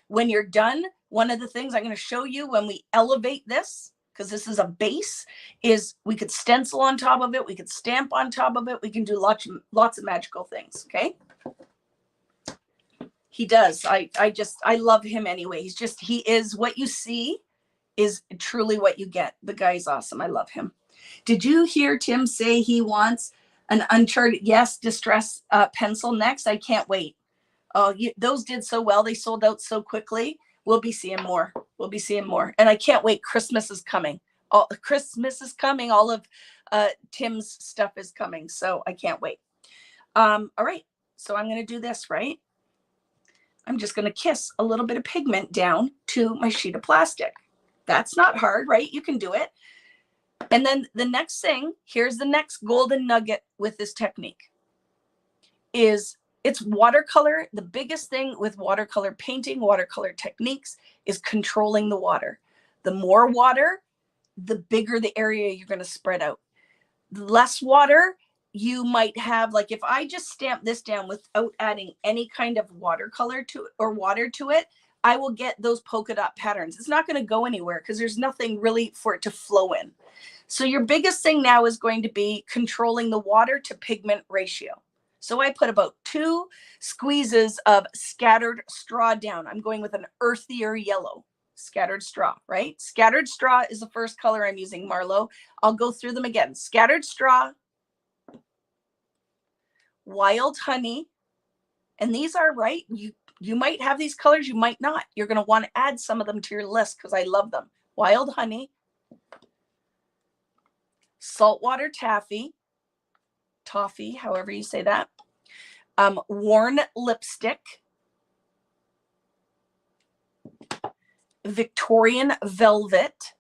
When you're done, one of the things I'm going to show you when we elevate this, because this is a base, is we could stencil on top of it. We could stamp on top of it. We can do lots of magical things, okay? He does. I love him anyway. He is what you see is truly what you get. The guy's awesome. I love him. Did you hear Tim say he wants an Uncharted? Yes, distress pencil next. I can't wait. Oh, those did so well. They sold out so quickly. We'll be seeing more. We'll be seeing more. And I can't wait. Christmas is coming. Christmas is coming. All of Tim's stuff is coming. So I can't wait. All right. So I'm going to do this, right? I'm just going to kiss a little bit of pigment down to my sheet of plastic. That's not hard, right? You can do it. And then the next thing, here's the next golden nugget with this technique, is it's watercolor. The biggest thing with watercolor painting, watercolor techniques, is controlling the water. The more water, the bigger the area you're going to spread out. The less water, you might have, like if I just stamp this down without adding any kind of watercolor to it or water to it, I will get those polka dot patterns. It's not going to go anywhere because there's nothing really for it to flow in. So your biggest thing now is going to be controlling the water to pigment ratio. So I put about 2 squeezes of scattered straw down. I'm going with an earthier yellow, scattered straw, right? Scattered straw is the first color I'm using, Marlo. I'll go through them again. Scattered straw, wild honey, and these are, right, you might have these colors, you might not. You're going to want to add some of them to your list because I love them. Wild honey, saltwater taffy, toffee, however you say that, worn lipstick, Victorian velvet,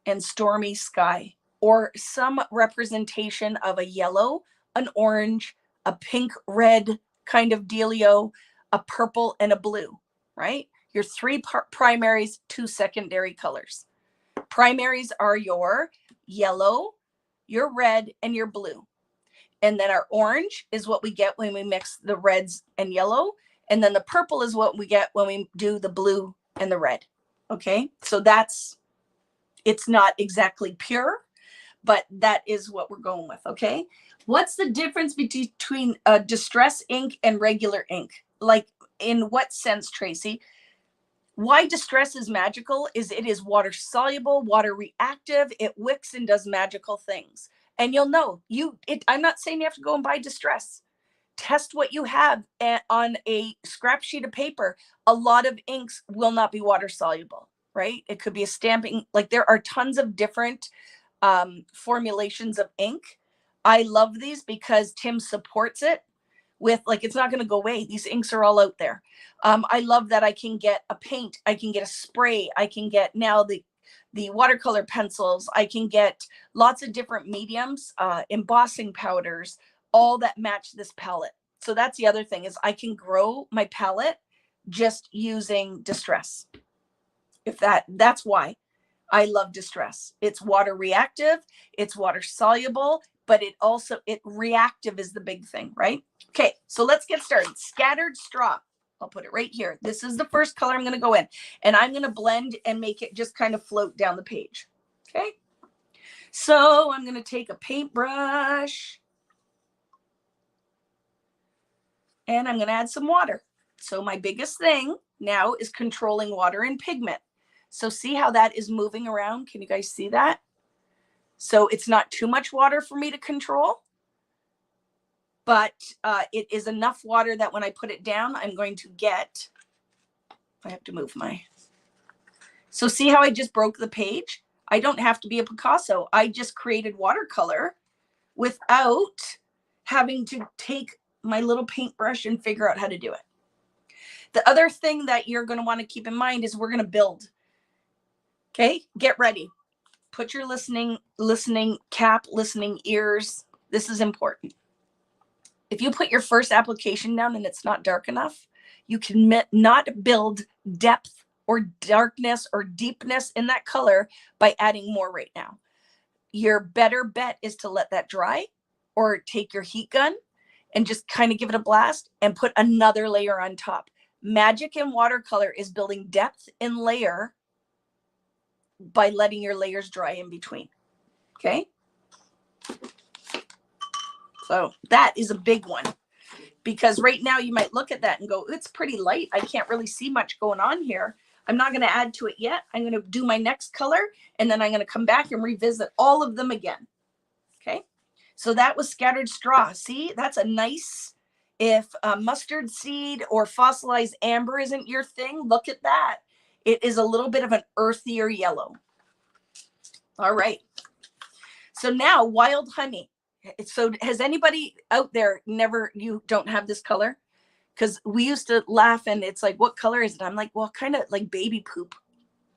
and stormy sky, or some representation of a yellow, an orange, a pink red kind of dealio, a purple, and a blue, right? Your 3 primaries, 2 secondary colors. Primaries are your yellow, your red, and your blue. And then our orange is what we get when we mix the reds and yellow. And then the purple is what we get when we do the blue and the red. Okay, so it's not exactly pure, but that is what we're going with, okay? What's the difference between distress ink and regular ink? Like, in what sense, Tracy? Why distress is magical is it is water soluble, water reactive, it wicks and does magical things. And you'll know I'm not saying you have to go and buy Distress. Test what you have on a scrap sheet of paper. A lot of inks will not be water soluble, right? It could be a stamping. Like there are tons of different formulations of ink. I love these because Tim supports it with, like, it's not going to go away. These inks are all out there. I love that I can get a paint, I can get a spray, I can get now the watercolor pencils, I can get lots of different mediums, embossing powders, all that match this palette. So that's the other thing, is I can grow my palette just using Distress. If that's why I love Distress. It's water reactive, it's water soluble, but it reactive is the big thing, right? Okay, so let's get started. Scattered Straw. I'll put it right here. This is the first color I'm going to go in, and I'm going to blend and make it just kind of float down the page. Okay, so I'm going to take a paintbrush and I'm going to add some water. So my biggest thing now is controlling water and pigment. So see how that is moving around? Can you guys see that? So it's not too much water for me to control, but it is enough water that when I put it down, I'm going to get, I have to move so see how I just broke the page? I don't have to be a Picasso. I just created watercolor without having to take my little paintbrush and figure out how to do it. The other thing that you're going to want to keep in mind is we're going to build. Okay, get ready. Put your listening cap, listening ears. This is important. If you put your first application down and it's not dark enough, you can not build depth or darkness or deepness in that color by adding more right now. Your better bet is to let that dry, or take your heat gun and just kind of give it a blast and put another layer on top. Magic in watercolor is building depth in layer by letting your layers dry in between. Okay. So that is a big one, because right now you might look at that and go, it's pretty light. I can't really see much going on here. I'm not going to add to it yet. I'm going to do my next color, and then I'm going to come back and revisit all of them again. Okay. So that was Scattered Straw. See, that's a nice, if mustard seed or fossilized amber isn't your thing, look at that. It is a little bit of an earthier yellow. All right. So now Wild Honey. So has anybody out there you don't have this color? Because we used to laugh and it's like, what color is it? I'm like, well, kind of like baby poop,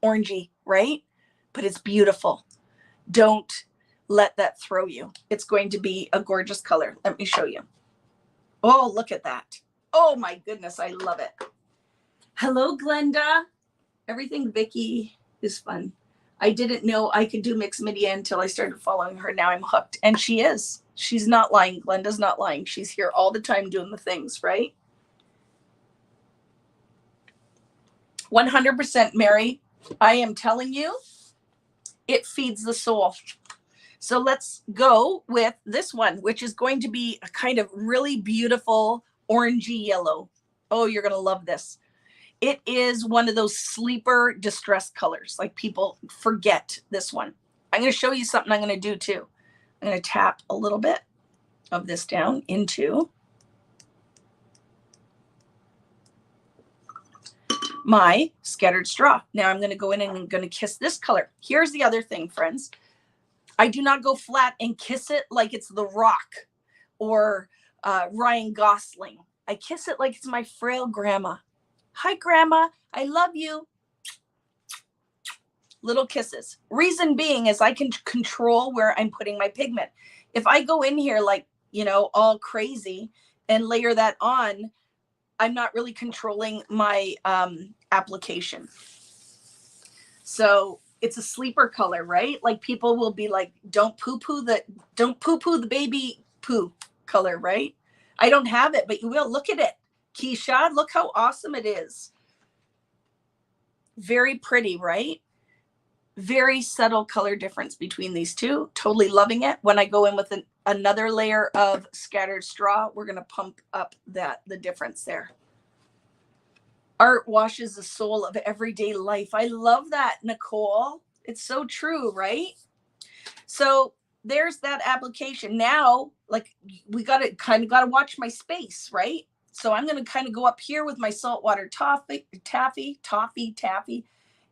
orangey, right? But it's beautiful. Don't let that throw you. It's going to be a gorgeous color. Let me show you. Oh, look at that. Oh my goodness, I love it. Hello, Glenda. Everything Vicki is fun. I didn't know I could do mixed media until I started following her. Now I'm hooked. And she is. She's not lying. Glenda's not lying. She's here all the time doing the things, right? 100%, Mary. I am telling you, it feeds the soul. So let's go with this one, which is going to be a kind of really beautiful orangey yellow. Oh, you're going to love this. It is one of those sleeper distress colors. Like, people forget this one. I'm going to show you something I'm going to do too. I'm going to tap a little bit of this down into my Scattered Straw. Now I'm going to go in and I'm going to kiss this color. Here's the other thing, friends. I do not go flat and kiss it like it's The Rock or Ryan Gosling. I kiss it like it's my frail grandma. Hi, Grandma. I love you. Little kisses. Reason being is I can control where I'm putting my pigment. If I go in here like, all crazy and layer that on, I'm not really controlling my application. So it's a sleeper color, right? Like, people will be like, don't poo-poo the baby poo color, right? I don't have it, but you will. Look at it. Keisha, look how awesome it is. Very pretty, right? Very subtle color difference between these two. Totally loving it. When I go in with another layer of Scattered Straw, we're going to pump up the difference there. Art washes the soul of everyday life. I love that, Nicole. It's so true, right? So there's that application. Now, like, we got to watch my space, right? So I'm going to kind of go up here with my Saltwater Taffy,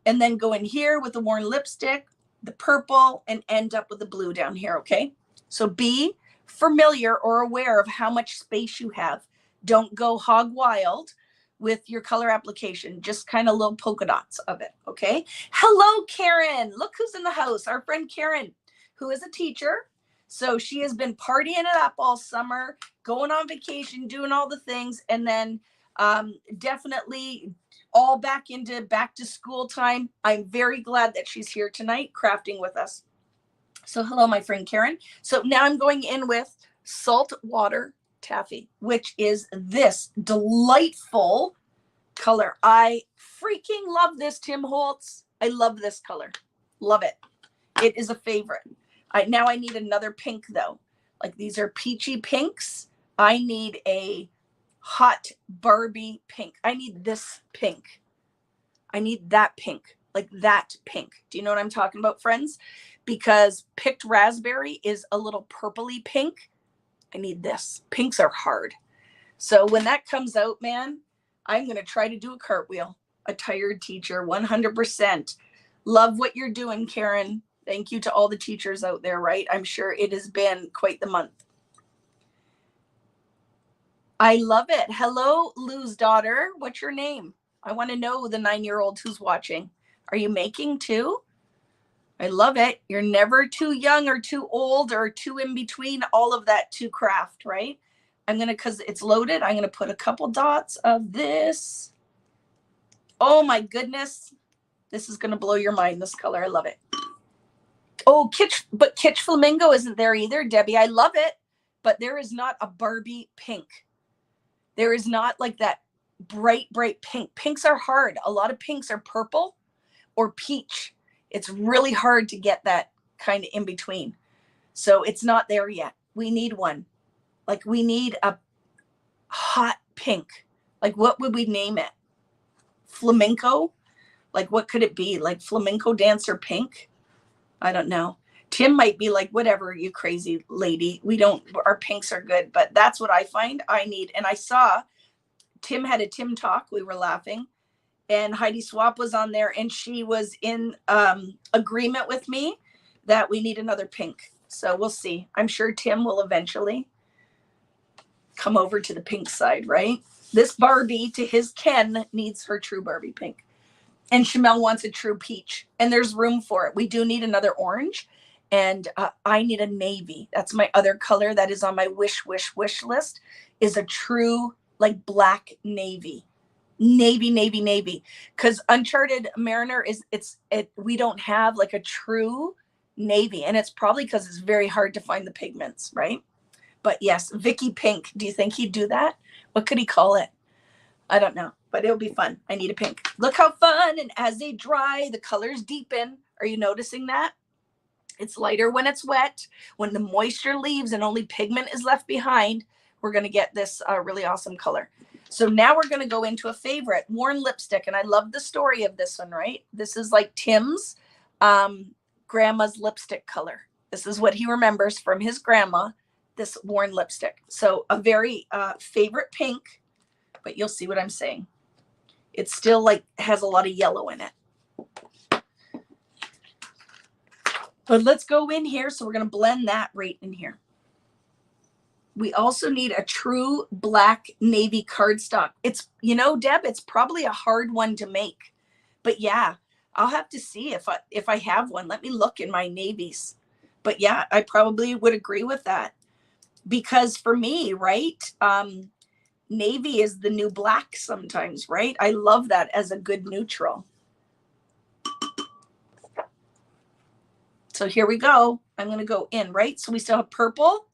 and then go in here with the worn lipstick, the purple, and end up with the blue down here, okay? So be familiar or aware of how much space you have. Don't go hog wild with your color application, just kind of little polka dots of it, okay? Hello, Karen. Look who's in the house, our friend Karen, who is a teacher. So she has been partying it up all summer, going on vacation, doing all the things, and then definitely all back to school time. I'm very glad that she's here tonight crafting with us. So hello, my friend Karen. So now I'm going in with Saltwater Taffy, which is this delightful color. I freaking love this, Tim Holtz. I love this color. Love it. It is a favorite. Now I need another pink though. Like, these are peachy pinks. I need a hot Barbie pink. I need this pink. I need that pink, like that pink. Do you know what I'm talking about, friends? Because picked raspberry is a little purpley pink. I need this. Pinks are hard. So when that comes out, man, I'm going to try to do a cartwheel. A tired teacher, 100%. Love what you're doing, Karen. Thank you to all the teachers out there, right? I'm sure it has been quite the month. I love it. Hello, Lou's daughter. What's your name? I want to know the 9-year-old who's watching. Are you making too? I love it. You're never too young or too old or too in between, all of that to craft, right? I'm going to, because it's loaded, I'm going to put a couple dots of this. Oh my goodness. This is going to blow your mind, this color. I love it. Oh, Kitsch Flamingo isn't there either, Debbie. I love it, but there is not a Barbie pink. There is not like that bright pink. Pinks are hard. A lot of pinks are purple or peach. It's really hard to get that kind of in between. So it's not there yet. We need one. Like, we need a hot pink. Like, what would we name it? Flamenco? Like, what could it be? Like flamenco dancer pink? I don't know. Tim might be like, whatever, you crazy lady. Our pinks are good, but that's what I find I need. And I saw Tim had a Tim talk. We were laughing. And Heidi Swap was on there, and she was in agreement with me that we need another pink. So we'll see. I'm sure Tim will eventually come over to the pink side, right? This Barbie, to his Ken, needs her true Barbie pink. And Shamel wants a true peach. And there's room for it. We do need another orange. And I need a navy. That's my other color that is on my wish list, is a true, like, black navy. Navy. Because Uncharted Mariner we don't have like a true navy. And it's probably because it's very hard to find the pigments, right? But yes, Vicki Pink. Do you think he'd do that? What could he call it? I don't know, but it'll be fun. I need a pink. Look how fun. And as they dry, the colors deepen. Are you noticing that? It's lighter when it's wet. When the moisture leaves and only pigment is left behind, we're going to get this really awesome color. So now we're going to go into a favorite, worn lipstick. And I love the story of this one, right? This is like Tim's grandma's lipstick color. This is what he remembers from his grandma, this worn lipstick. So a very favorite pink, but you'll see what I'm saying. It still like has a lot of yellow in it. But let's go in here. So we're going to blend that right in here. We also need a true black navy cardstock. It's, you know, Deb, it's probably a hard one to make. But yeah, I'll have to see if I have one. Let me look in my navies. But yeah, I probably would agree with that. Because for me, right, navy is the new black sometimes, right? I love that as a good neutral. So here we go. I'm going to go in, right? So we still have purple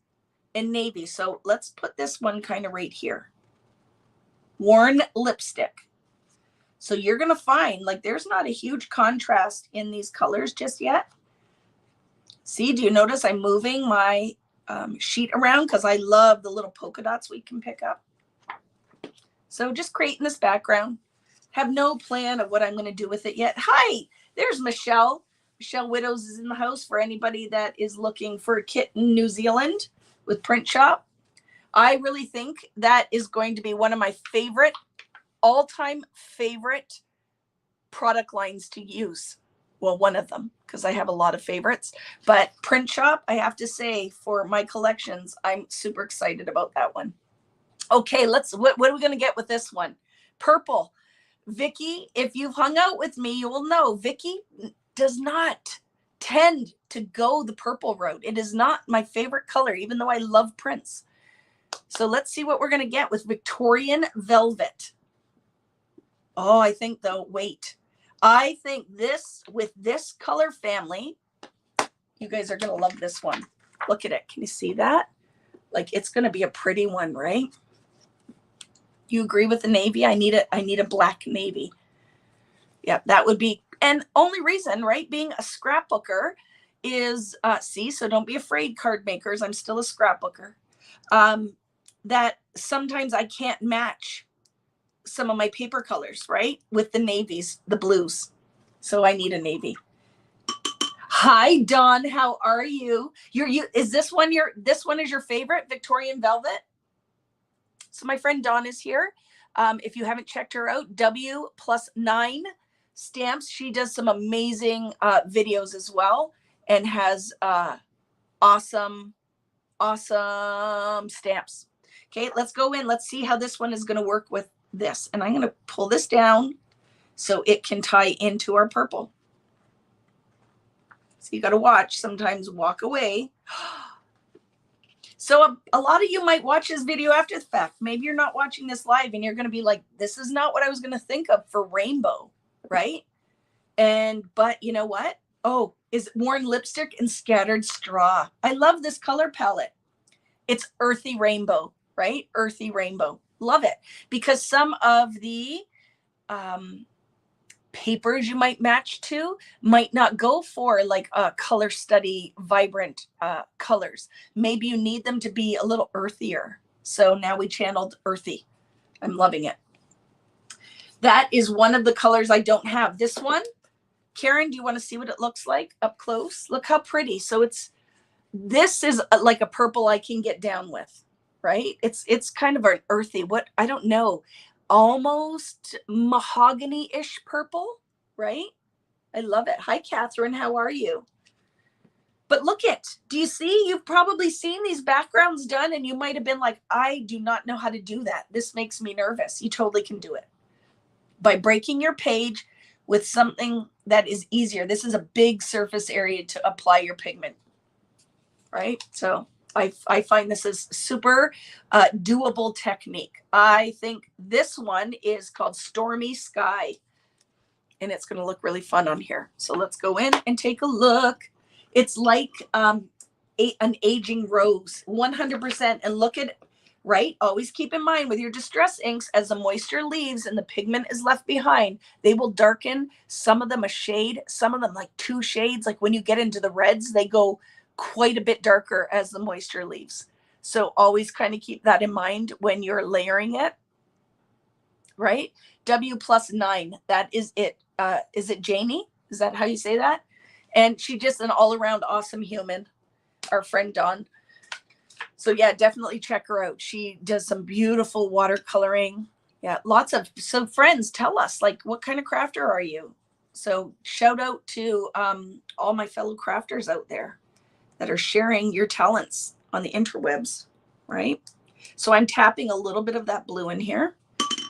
and navy. So let's put this one kind of right here. Worn lipstick. So you're going to find like there's not a huge contrast in these colors just yet. See, do you notice I'm moving my sheet around because I love the little polka dots we can pick up. So just creating this background. Have no plan of what I'm going to do with it yet. Hi, there's Michelle. Shell Widows is in the house for anybody that is looking for a kit in New Zealand with Print Shop. I really think that is going to be one of my favorite, all-time favorite product lines to use. Well, one of them, because I have a lot of favorites. But Print Shop, I have to say, for my collections, I'm super excited about that one. Okay, what are we going to get with this one? Purple. Vicki, if you've hung out with me, you will know Vicki does not tend to go the purple route. It is not my favorite color, even though I love prints. So let's see what we're going to get with Victorian Velvet. Oh, I think though, wait. I think this, with this color family, you guys are going to love this one. Look at it. Can you see that? Like, it's going to be a pretty one, right? You agree with the navy? I need a black navy. Yeah, that would be, and only reason, right, being a scrapbooker is, see, so don't be afraid, card makers, I'm still a scrapbooker, that sometimes I can't match some of my paper colors, right, with the navies, the blues. So I need a navy. Hi, Dawn, how are you? Is this one is your favorite, Victorian Velvet? So my friend Dawn is here. If you haven't checked her out, W+9 Stamps. She does some amazing videos as well, and has awesome stamps. Okay, let's go in. Let's see how this one is going to work with this. And I'm going to pull this down so it can tie into our purple. So you got to watch, sometimes walk away. So a lot of you might watch this video after the fact. Maybe you're not watching this live and you're going to be like, this is not what I was going to think of for rainbow, right? But you know what? Oh, is worn lipstick and scattered straw. I love this color palette. It's earthy rainbow, right? Earthy rainbow. Love it. Because some of the papers you might match to might not go for like a color study, vibrant colors. Maybe you need them to be a little earthier. So now we channeled earthy. I'm loving it. That is one of the colors I don't have. This one, Karen, do you want to see what it looks like up close? Look how pretty. So this is like a purple I can get down with, right? It's kind of an earthy, I don't know, almost mahogany-ish purple, right? I love it. Hi, Catherine. How are you? But look do you see? You've probably seen these backgrounds done and you might have been like, I do not know how to do that. This makes me nervous. You totally can do it by breaking your page with something that is easier. This is a big surface area to apply your pigment, right? So I find this is super doable technique. I think this one is called Stormy Sky, and it's going to look really fun on here. So let's go in and take a look. It's like an aging rose, 100%. And look at, right? Always keep in mind with your distress inks, as the moisture leaves and the pigment is left behind, they will darken. Some of them a shade, some of them like 2 shades. Like when you get into the reds, they go quite a bit darker as the moisture leaves. So always kind of keep that in mind when you're layering it, right? W+9, that is it. Is it Janie? Is that how you say that? And she's just an all-around awesome human, our friend Dawn. So yeah, definitely check her out. She does some beautiful watercoloring. Yeah, so friends, tell us, like, what kind of crafter are you? So shout out to all my fellow crafters out there that are sharing your talents on the interwebs, right? So I'm tapping a little bit of that blue in here.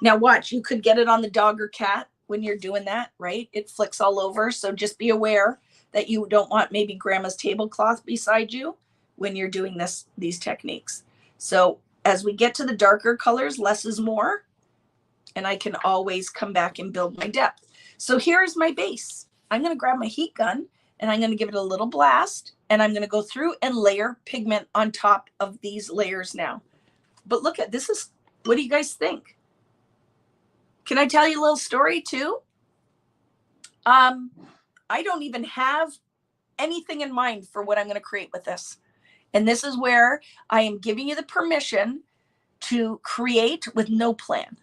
Now watch, you could get it on the dog or cat when you're doing that, right? It flicks all over. So just be aware that you don't want maybe grandma's tablecloth beside you when you're doing these techniques. So as we get to the darker colors, less is more, and I can always come back and build my depth. So here's my base. I'm going to grab my heat gun and I'm going to give it a little blast, and I'm going to go through and layer pigment on top of these layers now. But look at this. What do you guys think? Can I tell you a little story too? I don't even have anything in mind for what I'm going to create with this. And this is where I am giving you the permission to create with no plan,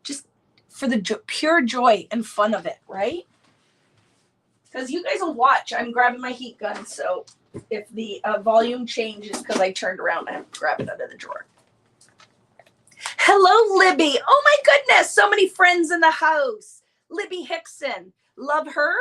just for the pure joy and fun of it, right? because you guys will watch. I'm grabbing my heat gun, so if the volume changes because I turned around, I have to grab it out of the drawer. Hello, Libby. Oh my goodness, so many friends in the house. Libby Hickson, love her.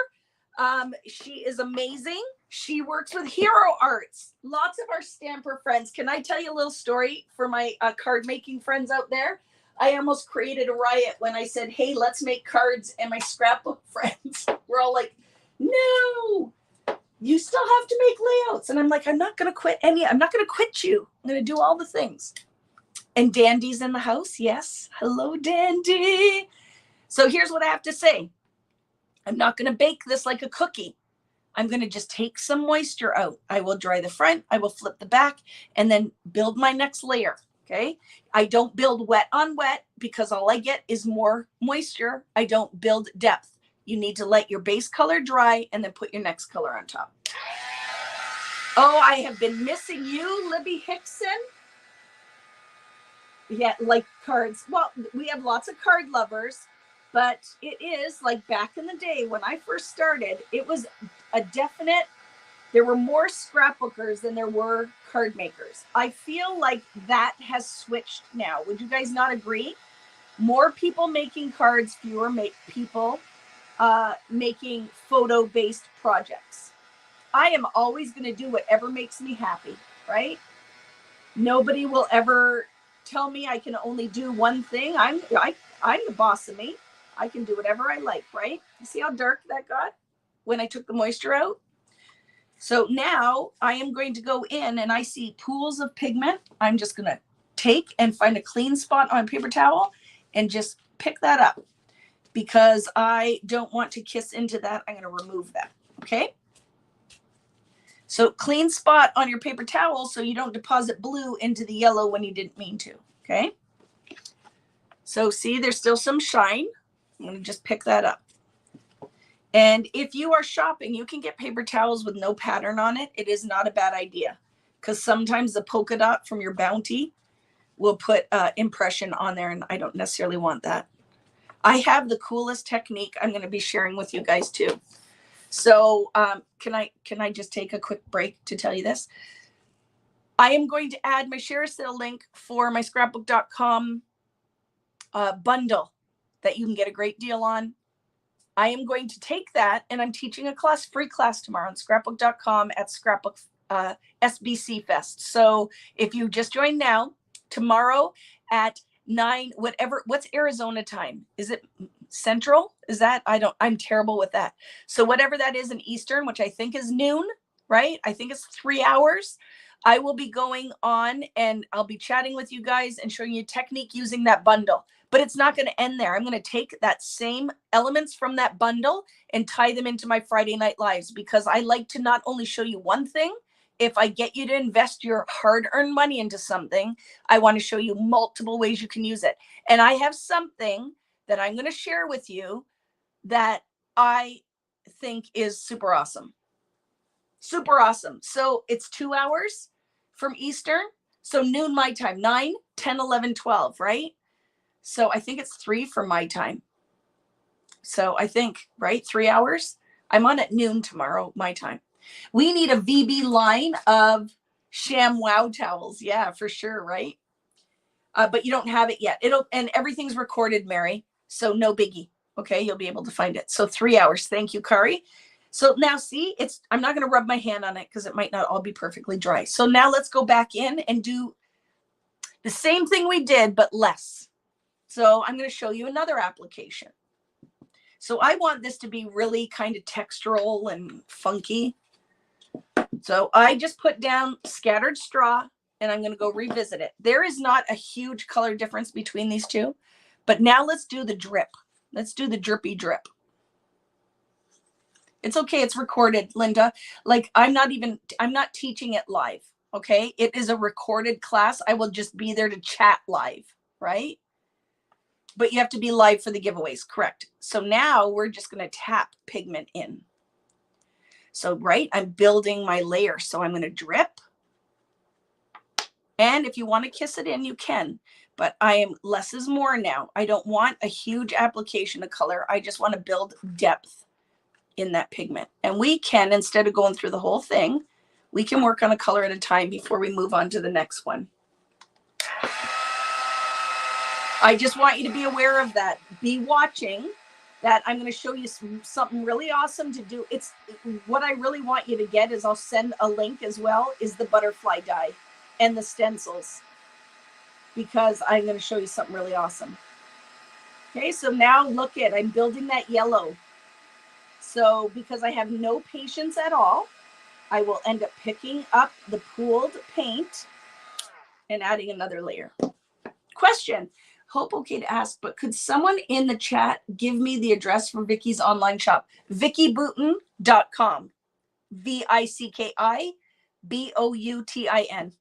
She is amazing. She works with Hero Arts. Lots of our stamper friends. Can I tell you a little story for my card making friends out there? I almost created a riot when I said, hey, let's make cards, and my scrapbook friends were all like, no, you still have to make layouts. And I'm like, I'm not going to quit I'm not going to quit you. I'm going to do all the things. And Dandy's in the house. Yes. Hello, Dandy. So here's what I have to say. I'm not going to bake this like a cookie. I'm going to just take some moisture out. I will dry the front. I will flip the back and then build my next layer. Okay. I don't build wet on wet because all I get is more moisture. I don't build depth. You need to let your base color dry and then put your next color on top. Oh, I have been missing you, Libby Hickson. Yeah, like cards. Well, we have lots of card lovers, but it is like back in the day when I first started, it was a definite, there were more scrapbookers than there were card makers. I feel like that has switched now. Would you guys not agree? More people making cards, fewer people making photo-based projects. I am always going to do whatever makes me happy, right? Nobody will ever tell me I can only do one thing. I'm the boss of me. I can do whatever I like, right? You see how dark that got when I took the moisture out? So now I am going to go in and I see pools of pigment. I'm just going to take and find a clean spot on a paper towel and just pick that up because I don't want to kiss into that. I'm going to remove that. Okay. So clean spot on your paper towel so you don't deposit blue into the yellow when you didn't mean to. Okay. So see, there's still some shine. I'm going to just pick that up. And if you are shopping, you can get paper towels with no pattern on it. It is not a bad idea because sometimes the polka dot from your Bounty will put impression on there, and I don't necessarily want that. I have the coolest technique I'm going to be sharing with you guys too. So can I just take a quick break to tell you this? I am going to add my share sale link for my scrapbook.com bundle that you can get a great deal on. I am going to take that and I'm teaching a class, free class tomorrow on scrapbook.com at Scrapbook SBC Fest. So if you just joined now, tomorrow at 9, what's Arizona time? Is it Central? Is that, I'm terrible with that. So whatever that is in Eastern, which I think is noon, right? I think it's 3 hours. I will be going on and I'll be chatting with you guys and showing you technique using that bundle. But it's not going to end there. I'm going to take that same elements from that bundle and tie them into my Friday Night Lives because I like to not only show you one thing. If I get you to invest your hard-earned money into something, I want to show you multiple ways you can use it. And I have something that I'm going to share with you that I think is super awesome. Super awesome. So it's 2 hours from Eastern. So noon my time, 9, 10, 11, 12, right? So I think it's 3 for my time. So I think, right, 3 hours. I'm on at noon tomorrow, my time. We need a VB line of Sham Wow towels. Yeah, for sure, right? But you don't have it yet. And everything's recorded, Mary. So no biggie. Okay, you'll be able to find it. So 3 hours. Thank you, Kari. So now see, I'm not going to rub my hand on it because it might not all be perfectly dry. So now let's go back in and do the same thing we did, but less. So I'm going to show you another application. So I want this to be really kind of textural and funky. So I just put down scattered straw and I'm going to go revisit it. There is not a huge color difference between these two, but now let's do the drip. Let's do the drippy drip. It's okay. It's recorded, Linda. Like I'm not teaching it live. Okay. It is a recorded class. I will just be there to chat live, right? But you have to be live for the giveaways. Correct. So now we're just going to tap pigment in. So, right, I'm building my layer. So I'm going to drip. And if you want to kiss it in, you can. But less is more now. I don't want a huge application of color. I just want to build depth. in that pigment. And we can, instead of going through the whole thing, we can work on a color at a time before we move on to the next one. I just want you to be aware of that. Be watching that. I'm going to show you something really awesome to do. It's what I really want you to get is I'll send a link as well, is the butterfly die and the stencils, because I'm going to show you something really awesome. Okay, so now look at, I'm building that yellow. So because I have no patience at all, I will end up picking up the pooled paint and adding another layer. Question. Hope okay to ask, but could someone in the chat give me the address for Vicki's online shop? VickiBoutin.com. VickiBoutin.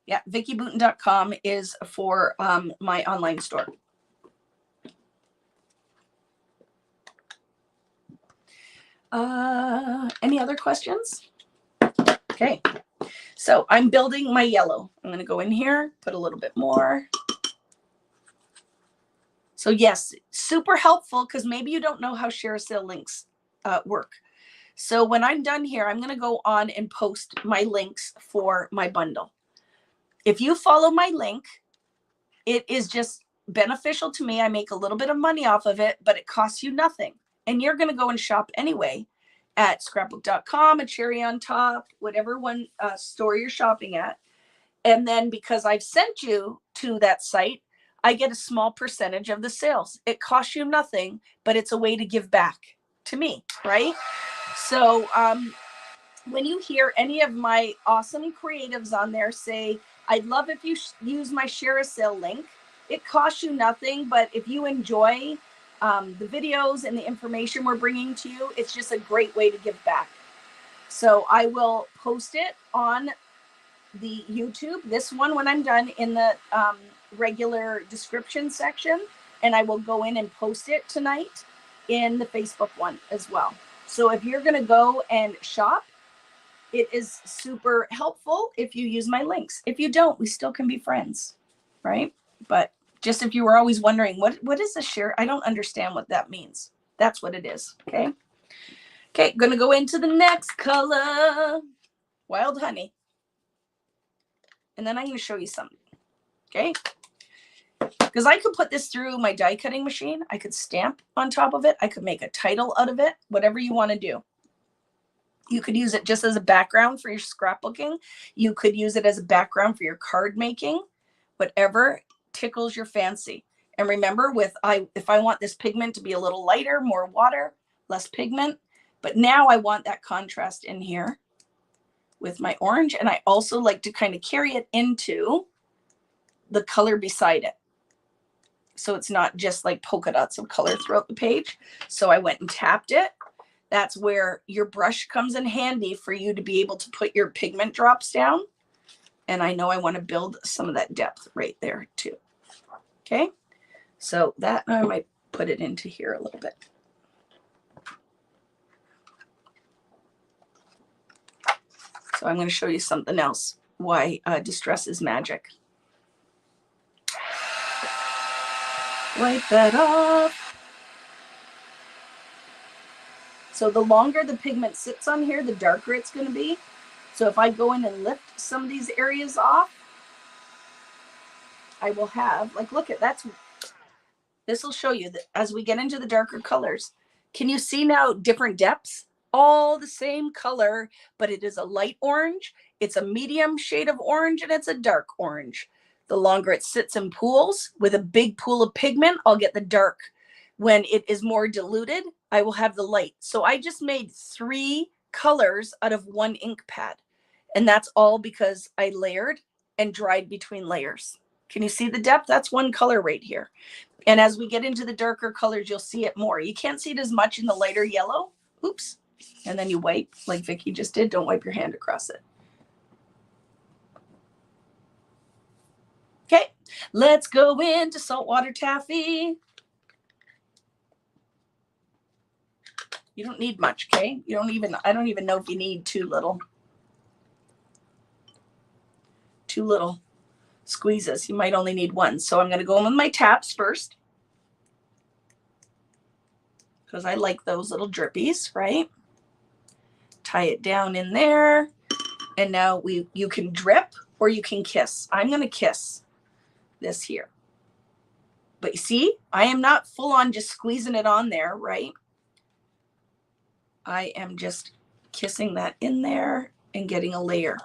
Yeah, VickiBoutin.com is for my online store. Any other questions? Okay, so I'm building my yellow. I'm going to go in here, put a little bit more. So yes, super helpful, because maybe you don't know how ShareASale links work. So when I'm done here, I'm going to go on and post my links for my bundle. If you follow my link, it is just beneficial to me. I make a little bit of money off of it, but it costs you nothing. And you're going to go and shop anyway at scrapbook.com, a cherry on top, whatever one store you're shopping at. And then because I've sent you to that site, I get a small percentage of the sales. It costs you nothing, but it's a way to give back to me, right? So when you hear any of my awesome creatives on there say, I'd love if you use my ShareASale link, it costs you nothing, but if you enjoy the videos and the information we're bringing to you, it's just a great way to give back. So I will post it on the YouTube, this one when I'm done, in the regular description section, and I will go in and post it tonight in the Facebook one as well. So if you're going to go and shop, it is super helpful if you use my links. If you don't, we still can be friends, right? But just if you were always wondering, what is a share? I don't understand what that means. That's what it is, okay? Okay, going to go into the next color, Wild Honey. And then I'm going to show you something, okay? Because I could put this through my die cutting machine. I could stamp on top of it. I could make a title out of it, whatever you want to do. You could use it just as a background for your scrapbooking. You could use it as a background for your card making, whatever tickles your fancy. And remember, if I want this pigment to be a little lighter, more water, less pigment, but now I want that contrast in here with my orange. And I also like to kind of carry it into the color beside it, so it's not just like polka dots of color throughout the page. So I went and tapped it. That's where your brush comes in handy for you to be able to put your pigment drops down. And I know I want to build some of that depth right there too. Okay, so that I might put it into here a little bit. So I'm going to show you something else, why distress is magic. Wipe that off. So the longer the pigment sits on here, the darker it's going to be. So if I go in and lift some of these areas off, I will have, like, look at this will show you that as we get into the darker colors, can you see now different depths? All the same color, but it is a light orange, it's a medium shade of orange, and it's a dark orange. The longer it sits in pools with a big pool of pigment, I'll get the dark. When it is more diluted, I will have the light. So I just made 3 colors out of 1 ink pad. And that's all because I layered and dried between layers. Can you see the depth? That's 1 color right here. And as we get into the darker colors, you'll see it more. You can't see it as much in the lighter yellow. Oops. And then you wipe like Vicki just did. Don't wipe your hand across it. Okay, let's go into Saltwater Taffy. You don't need much, okay? I don't even know if you need too little squeezes. You might only need 1. So I'm going to go in with my taps first, because I like those little drippies, right? Tie it down in there. And now you can drip or you can kiss. I'm going to kiss this here. But you see, I am not full on just squeezing it on there, right? I am just kissing that in there and getting a layer.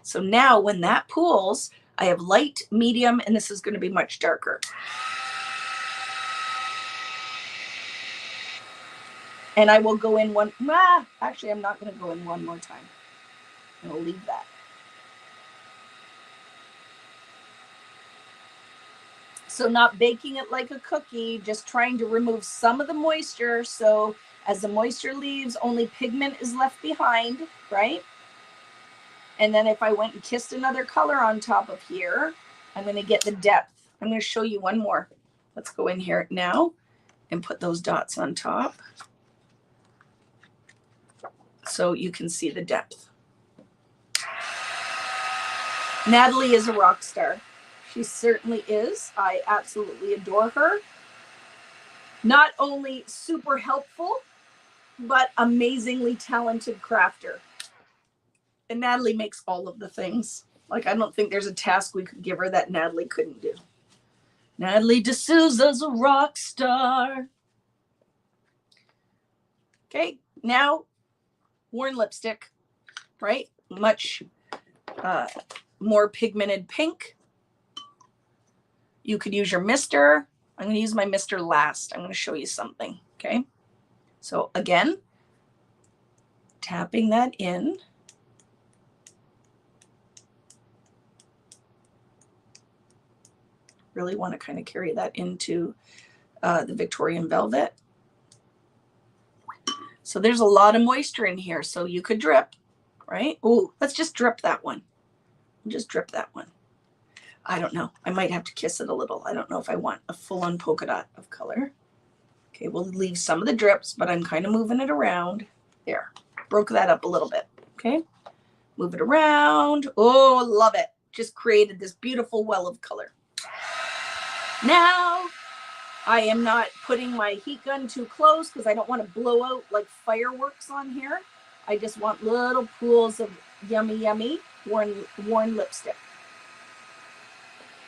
So now when that pools, I have light, medium, and this is going to be much darker. And I will go in one, actually I'm not going to go in one more time. I'll leave that. So not baking it like a cookie, just trying to remove some of the moisture. So as the moisture leaves, only pigment is left behind, right? And then if I went and kissed another color on top of here, I'm going to get the depth. I'm going to show you one more. Let's go in here now and put those dots on top so you can see the depth. Natalie is a rock star. She certainly is. I absolutely adore her. Not only super helpful, but amazingly talented crafter. And Natalie makes all of the things. Like, I don't think there's a task we could give her that Natalie couldn't do. Natalie D'Souza's a rock star. Okay, now worn lipstick, right? Much more pigmented pink. You could use your mister. I'm going to use my mister last. I'm going to show you something, okay? So again, tapping that in. Really want to kind of carry that into the Victorian velvet. So there's a lot of moisture in here, so you could drip, right? Oh, let's just drip that one. Just drip that one. I don't know. I might have to kiss it a little. I don't know if I want a full-on polka dot of color. Okay, we'll leave some of the drips, but I'm kind of moving it around. There, broke that up a little bit. Okay, move it around. Oh, love it. Just created this beautiful well of color. Now, I am not putting my heat gun too close because I don't want to blow out like fireworks on here. I just want little pools of yummy, yummy worn lipstick.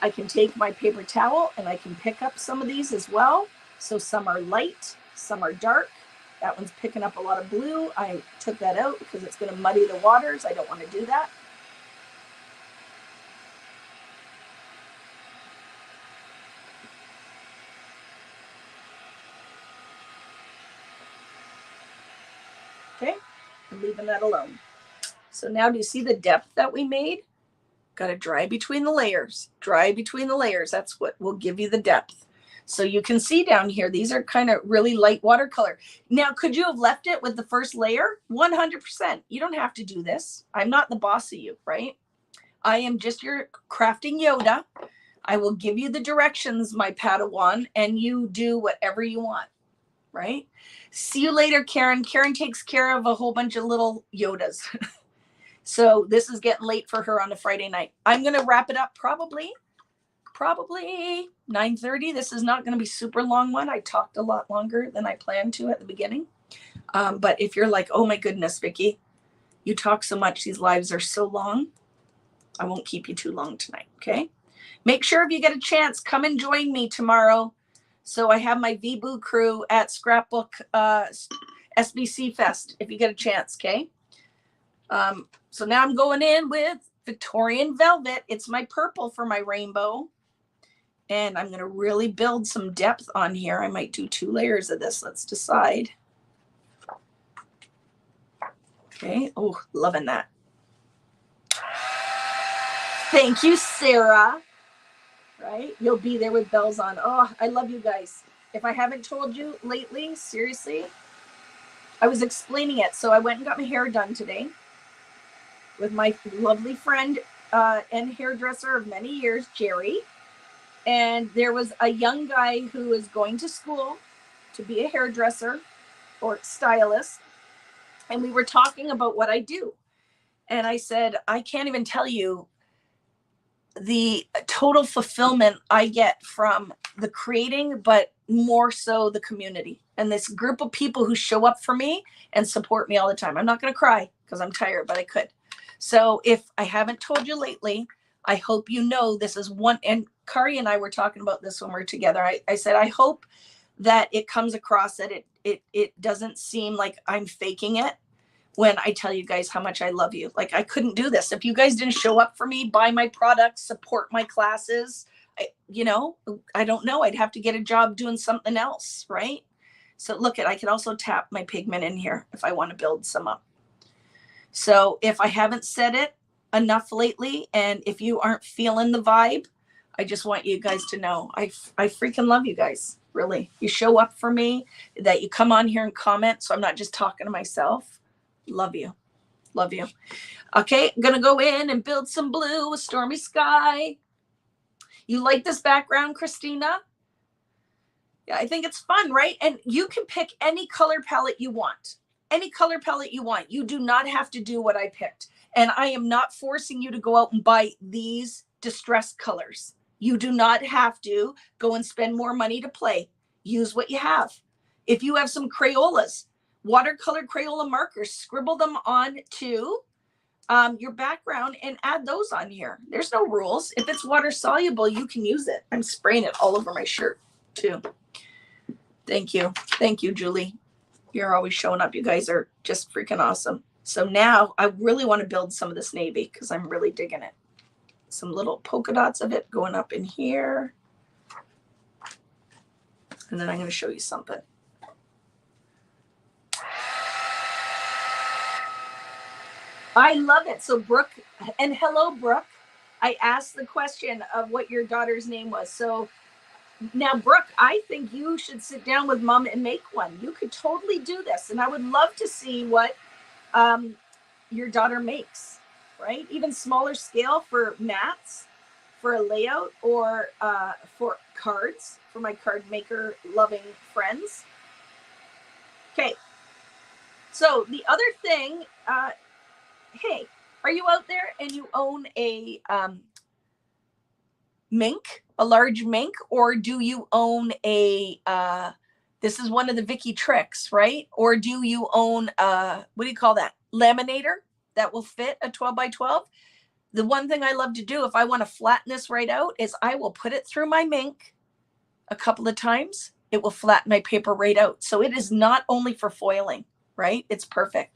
I can take my paper towel and I can pick up some of these as well. So some are light, some are dark. That one's picking up a lot of blue. I took that out because it's going to muddy the waters. I don't want to do that. Okay, I'm leaving that alone. So now do you see the depth that we made? Got to dry between the layers. Dry between the layers. That's what will give you the depth. So you can see down here, these are kind of really light watercolor. Now, could you have left it with the first layer? 100%. You don't have to do this. I'm not the boss of you, right? I am just your crafting Yoda. I will give you the directions, my Padawan, and you do whatever you want, right? See you later, Karen. Karen takes care of a whole bunch of little Yodas. So this is getting late for her on a Friday night. I'm going to wrap it up probably 9:30. This is not going to be super long one. I talked a lot longer than I planned to at the beginning. But if you're like, oh my goodness, Vicki, you talk so much. These lives are so long. I won't keep you too long tonight. Okay. Make sure if you get a chance, come and join me tomorrow. So I have my VBoo crew at Scrapbook SBC Fest, if you get a chance. Okay. So now I'm going in with Victorian Velvet. It's my purple for my rainbow. And I'm going to really build some depth on here. I might do 2 layers of this. Let's decide. Okay. Oh, loving that. Thank you, Sarah. Right? You'll be there with bells on. Oh, I love you guys. If I haven't told you lately, seriously, I was explaining it. So I went and got my hair done today with my lovely friend and hairdresser of many years, Jerry. And there was a young guy who was going to school to be a hairdresser or stylist. And we were talking about what I do. And I said, I can't even tell you the total fulfillment I get from the creating, but more so the community and this group of people who show up for me and support me all the time. I'm not going to cry because I'm tired, but I could. So if I haven't told you lately, I hope you know this is one, and Kari and I were talking about this when we were together. I said, I hope that it comes across that it doesn't seem like I'm faking it when I tell you guys how much I love you. Like, I couldn't do this if you guys didn't show up for me, buy my products, support my classes. I don't know. I'd have to get a job doing something else, right? So look I can also tap my pigment in here if I want to build some up. So if I haven't said it enough lately, and if you aren't feeling the vibe, I just want you guys to know I freaking love you guys. Really, you show up for me, that you come on here and comment, so I'm not just talking to myself. Love you. Love you. Okay, I'm gonna go in and build some blue with Stormy Sky. You like this background, Christina? Yeah, I think it's fun, right? And you can pick any color palette you want. Any color palette you want. You do not have to do what I picked. And I am not forcing you to go out and buy these distressed colors. You do not have to go and spend more money to play. Use what you have. If you have some Crayolas, watercolor Crayola markers, scribble them on to your background and add those on here. There's no rules. If it's water soluble, you can use it. I'm spraying it all over my shirt too. Thank you. Thank you, Julie. You're always showing up. You guys are just freaking awesome. So now I really want to build some of this navy because I'm really digging it. Some little polka dots of it going up in here. And then I'm going to show you something. I love it. So Brooke, and hello, Brooke. I asked the question of what your daughter's name was. So now, Brooke, I think you should sit down with Mom and make one. You could totally do this. And I would love to see what your daughter makes, right? Even smaller scale for mats, for a layout, or for cards, for my card maker loving friends. Okay. So the other thing, hey, are you out there and you own a mink, a large mink, or do you own a, this is one of the Vicki tricks, right? Or do you own what do you call that? Laminator that will fit a 12 by 12. The one thing I love to do if I want to flatten this right out is I will put it through my mink a couple of times. It will flatten my paper right out. So it is not only for foiling, right? It's perfect.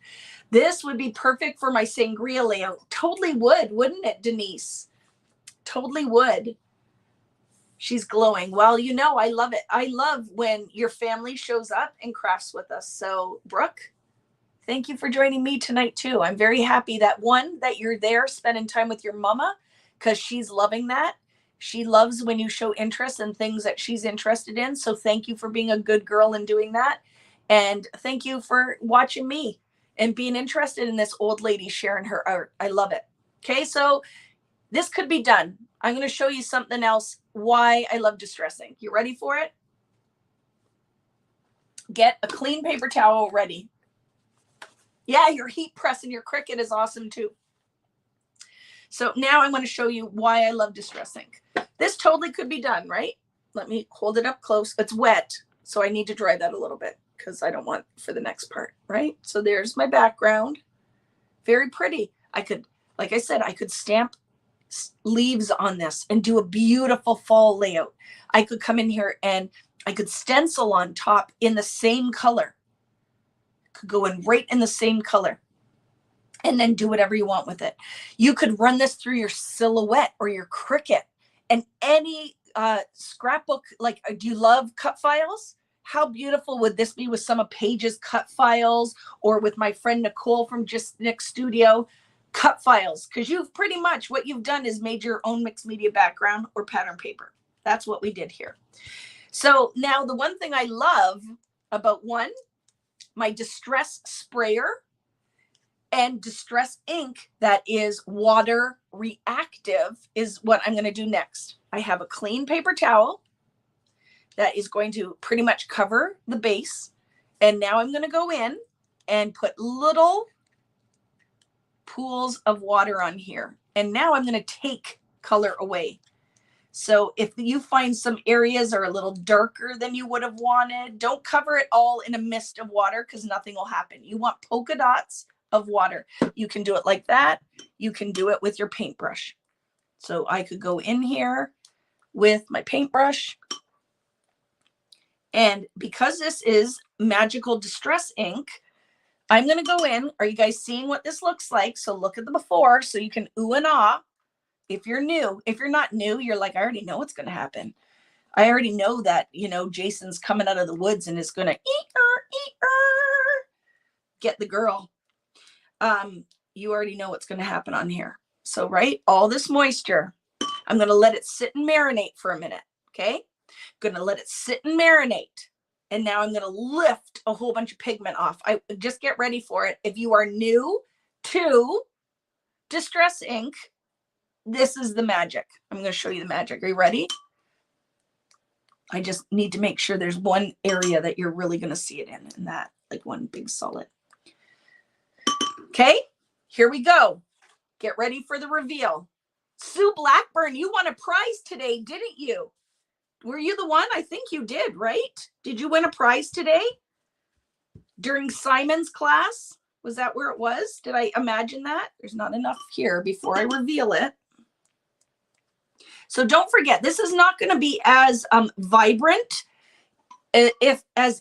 This would be perfect for my sangria layout. Totally would, wouldn't it, Denise? Totally would. She's glowing. Well, you know, I love it. I love when your family shows up and crafts with us. So, Brooke, thank you for joining me tonight, too. I'm very happy that you're there spending time with your mama, because she's loving that. She loves when you show interest in things that she's interested in. So thank you for being a good girl and doing that. And thank you for watching me and being interested in this old lady sharing her art. I love it. Okay, so this could be done. I'm going to show you something else, why I love distressing. You ready for it? Get a clean paper towel ready. Yeah, your heat press and your Cricut is awesome too. So now I'm going to show you why I love distressing. This totally could be done, right? Let me hold it up close. It's wet, so I need to dry that a little bit because I don't want for the next part, right? So there's my background. Very pretty. I could, like I said, I could stamp leaves on this and do a beautiful fall layout. I could come in here and I could stencil on top in the same color. Could go in right in the same color and then do whatever you want with it. You could run this through your Silhouette or your Cricut and any scrapbook. Like, do you love cut files? How beautiful would this be with some of Paige's cut files, or with my friend Nicole from Just Nick's Studio cut files? Because you've pretty much, what you've done is made your own mixed media background or pattern paper. That's what we did here. So now the one thing I love about my distress sprayer and distress ink that is water reactive is what I'm going to do next. I have a clean paper towel that is going to pretty much cover the base. And now I'm going to go in and put little pools of water on here. And now I'm going to take color away. So if you find some areas are a little darker than you would have wanted, don't cover it all in a mist of water because nothing will happen. You want polka dots of water. You can do it like that. You can do it with your paintbrush. So I could go in here with my paintbrush. And because this is Magical Distress ink, I'm going to go in. Are you guys seeing what this looks like? So look at the before so you can ooh and ah. If you're new, if you're not new, you're like, I already know what's going to happen. I already know that, you know, Jason's coming out of the woods and is going to get the girl. You already know what's going to happen on here. So, right, all this moisture, I'm going to let it sit and marinate for a minute. Okay. Going to let it sit and marinate. And now I'm going to lift a whole bunch of pigment off. I just get ready for it. If you are new to Distress ink, this is the magic. I'm going to show you the magic. Are you ready? I just need to make sure there's one area that you're really going to see it in, and that, like one big solid. Okay, here we go. Get ready for the reveal. Sue Blackburn, you won a prize today, didn't you? Were you the one? I think you did, right? Did you win a prize today? During Simon's class? Was that where it was? Did I imagine that? There's not enough here before I reveal it. So don't forget, this is not going to be as vibrant as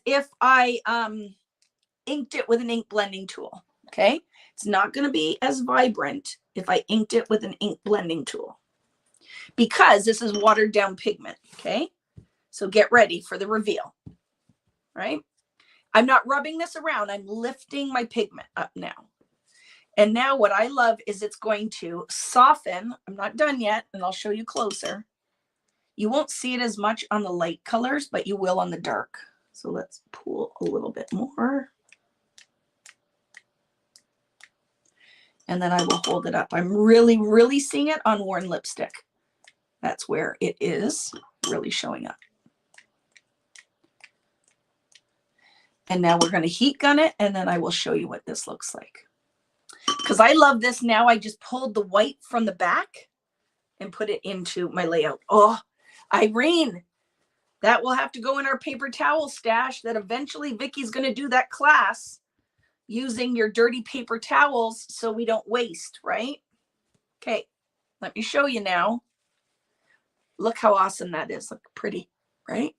if I inked it with an ink blending tool. Okay, it's not going to be as vibrant if I inked it with an ink blending tool because this is watered down pigment. Okay, so get ready for the reveal. Right, I'm not rubbing this around. I'm lifting my pigment up now. And now what I love is it's going to soften. I'm not done yet, and I'll show you closer. You won't see it as much on the light colors, but you will on the dark. So let's pull a little bit more. And then I will hold it up. I'm really, really seeing it on worn lipstick. That's where it is really showing up. And now we're going to heat gun it, and then I will show you what this looks like. Because I love this now. I just pulled the white from the back and put it into my layout. Oh, Irene, that will have to go in our paper towel stash that eventually Vicky's going to do that class using your dirty paper towels so we don't waste, right? Okay, let me show you now. Look how awesome that is. Look pretty, right?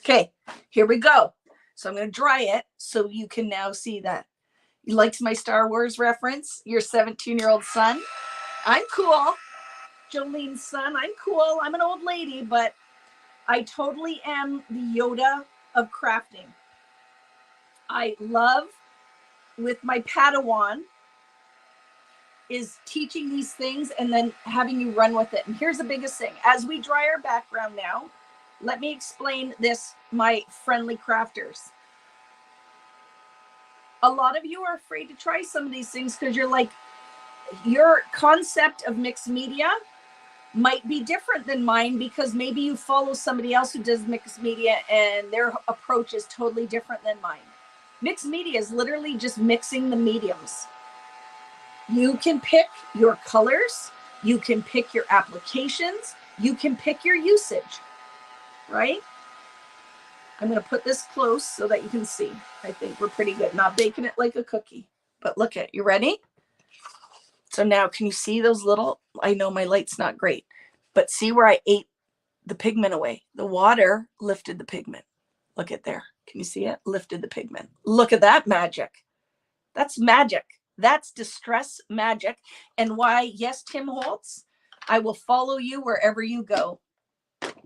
Okay, here we go. So I'm going to dry it so you can now see that. You likes my Star Wars reference? Your 17-year-old son? I'm cool. Jolene's son, I'm cool. I'm an old lady, but I totally am the Yoda of crafting. I love, with my Padawan, is teaching these things and then having you run with it. And here's the biggest thing. As we dry our background now, let me explain this, my friendly crafters. A lot of you are afraid to try some of these things because you're like, your concept of mixed media might be different than mine because maybe you follow somebody else who does mixed media and their approach is totally different than mine. Mixed media is literally just mixing the mediums. You can pick your colors, you can pick your applications, you can pick your usage, right? I'm going to put this close so that you can see. I think we're pretty good. Not baking it like a cookie, but look at, you ready? So now can you see those little, I know my light's not great, but see where I ate the pigment away. The water lifted the pigment. Look at there. Can you see it? Lifted the pigment. Look at that magic. That's magic. That's distress magic. And why, yes, Tim Holtz, I will follow you wherever you go.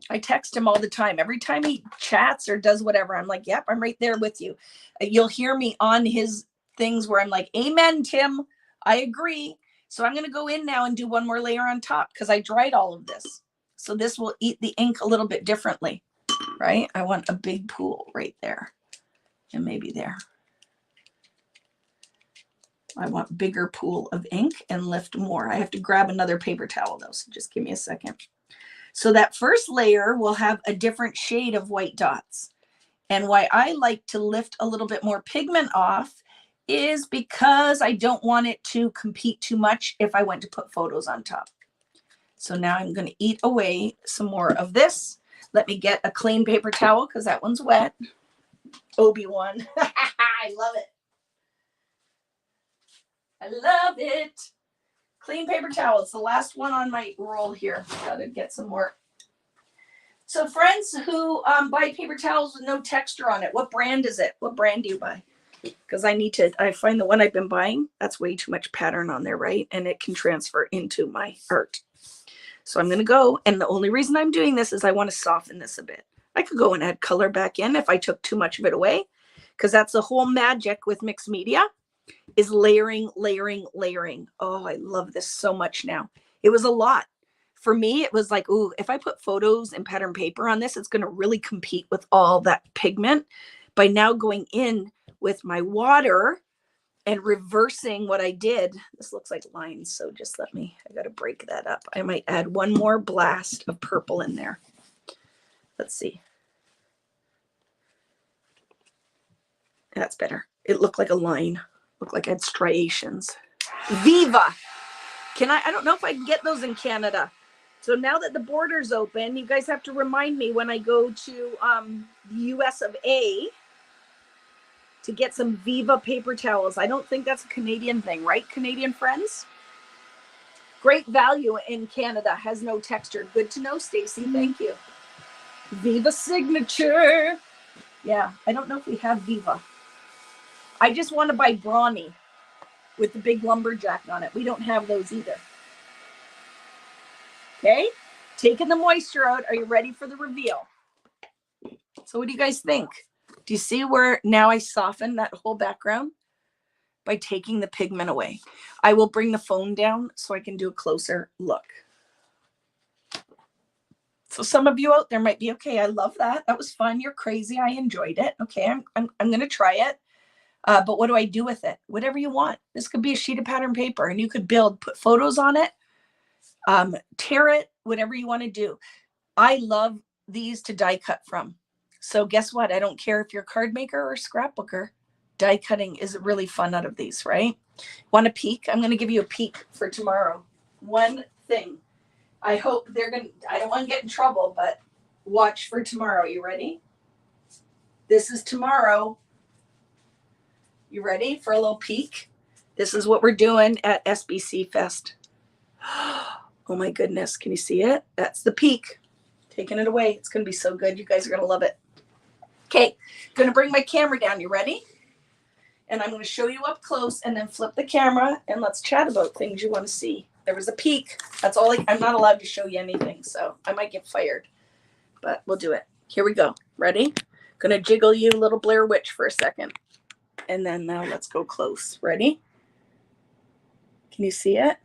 I text him all the time. Every time he chats or does whatever, I'm like, yep, I'm right there with you. You'll hear me on his things where I'm like, amen, Tim. I agree. So I'm going to go in now and do one more layer on top because I dried all of this. So this will eat the ink a little bit differently, right? I want a big pool right there and maybe there. I want bigger pool of ink and lift more. I have to grab another paper towel though, so just give me a second. So that first layer will have a different shade of white dots. And why I like to lift a little bit more pigment off is because I don't want it to compete too much if I went to put photos on top. So now I'm going to eat away some more of this. Let me get a clean paper towel because that one's wet. Obi-Wan. I love it. I love it. Clean paper towel. It's the last one on my roll here. Gotta get some more. So friends who buy paper towels with no texture on it, what brand is it? What brand do you buy? Because I find the one I've been buying, that's way too much pattern on there, right? And it can transfer into my art. So I'm going to go, and the only reason I'm doing this is I want to soften this a bit. I could go and add color back in if I took too much of it away, because that's the whole magic with mixed media is layering, layering, layering. Oh, I love this so much now. It was a lot. For me, it was like, ooh, if I put photos and pattern paper on this, it's going to really compete with all that pigment. By now going in with my water and reversing what I did, this looks like lines. So just let me, I got to break that up. I might add one more blast of purple in there. Let's see. That's better. It looked like a line. Looked like I had striations. Viva. I don't know if I can get those in Canada. So now that the border's open, you guys have to remind me when I go to the US of A to get some Viva paper towels. I don't think that's a Canadian thing, right, Canadian friends? Great value in Canada, has no texture. Good to know, Stacy. Thank you. Viva signature. Yeah, I don't know if we have Viva. I just want to buy Brawny with the big lumberjack on it. We don't have those either. Okay, taking the moisture out. Are you ready for the reveal? So what do you guys think? Do you see where now I soften that whole background by taking the pigment away? I will bring the phone down so I can do a closer look. So some of you out there might be, okay, I love that. That was fun. You're crazy. I enjoyed it. Okay, I'm going to try it. But what do I do with it? Whatever you want. This could be a sheet of pattern paper and you could put photos on it, tear it, whatever you want to do. I love these to die cut from. So guess what? I don't care if you're a card maker or a scrapbooker. Die cutting is really fun out of these, right? Want a peek? I'm going to give you a peek for tomorrow. One thing. I hope I don't want to get in trouble, but watch for tomorrow. You ready? This is tomorrow. You ready for a little peek? This is what we're doing at SBC Fest. Oh my goodness. Can you see it? That's the peek. Taking it away. It's going to be so good. You guys are going to love it. Okay. Going to bring my camera down. You ready? And I'm going to show you up close and then flip the camera and let's chat about things you want to see. There was a peek. That's all. I'm not allowed to show you anything, so I might get fired, but we'll do it. Here we go. Ready? Going to jiggle you, little Blair Witch, for a second. And then now let's go close. Ready? Can you see it?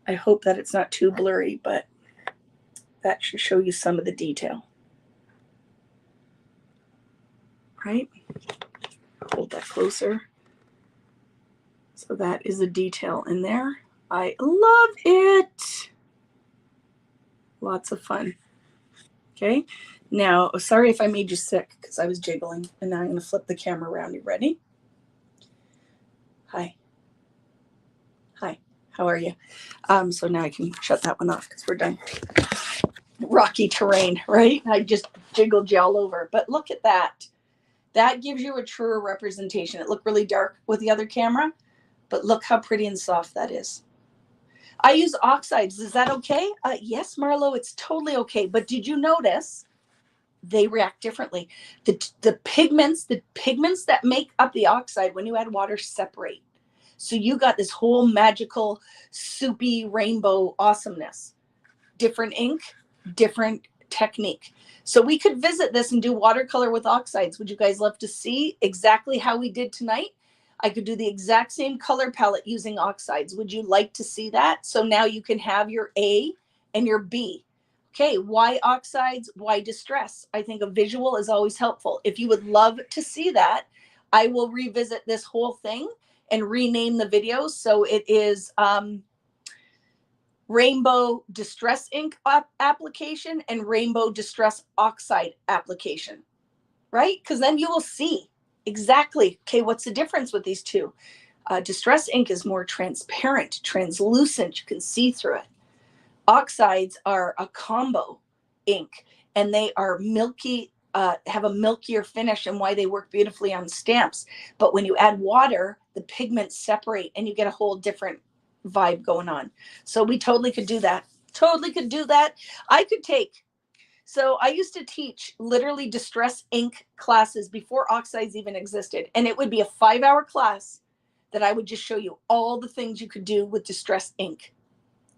I hope that it's not too blurry, but that should show you some of the detail. Right? Hold that closer. So that is the detail in there. I love it. Lots of fun. Okay. Now, sorry if I made you sick because I was jiggling. And now I'm going to flip the camera around. You ready? Hi. Hi. How are you? So now I can shut that one off because we're done. Rocky terrain, right? I just jiggled you all over. But look at that. That gives you a truer representation. It looked really dark with the other camera, but look how pretty and soft that is. I use Oxides. Is that okay? Yes, Marlo, it's totally okay. But did you notice they react differently? The pigments that make up the oxide when you add water separate. So you got this whole magical, soupy rainbow awesomeness. Different ink, different technique. So we could visit this and do watercolor with oxides. Would you guys love to see exactly how we did tonight? I could do the exact same color palette using oxides. Would you like to see that? So now you can have your A and your B. Okay, why oxides? Why distress? I think a visual is always helpful. If you would love to see that, I will revisit this whole thing and rename the video. So it is Rainbow Distress Ink application and Rainbow Distress Oxide application, right? Because then you will see exactly, okay, what's the difference with these two? Distress ink is more transparent, translucent. You can see through it. Oxides are a combo ink, and they are milky, have a milkier finish, and why they work beautifully on stamps. But when you add water, the pigments separate and you get a whole different vibe going on. So we totally could do that. Totally could do that. I could take, so I used to teach literally distress ink classes before Oxides even existed. And it would be a 5-hour class that I would just show you all the things you could do with distress ink.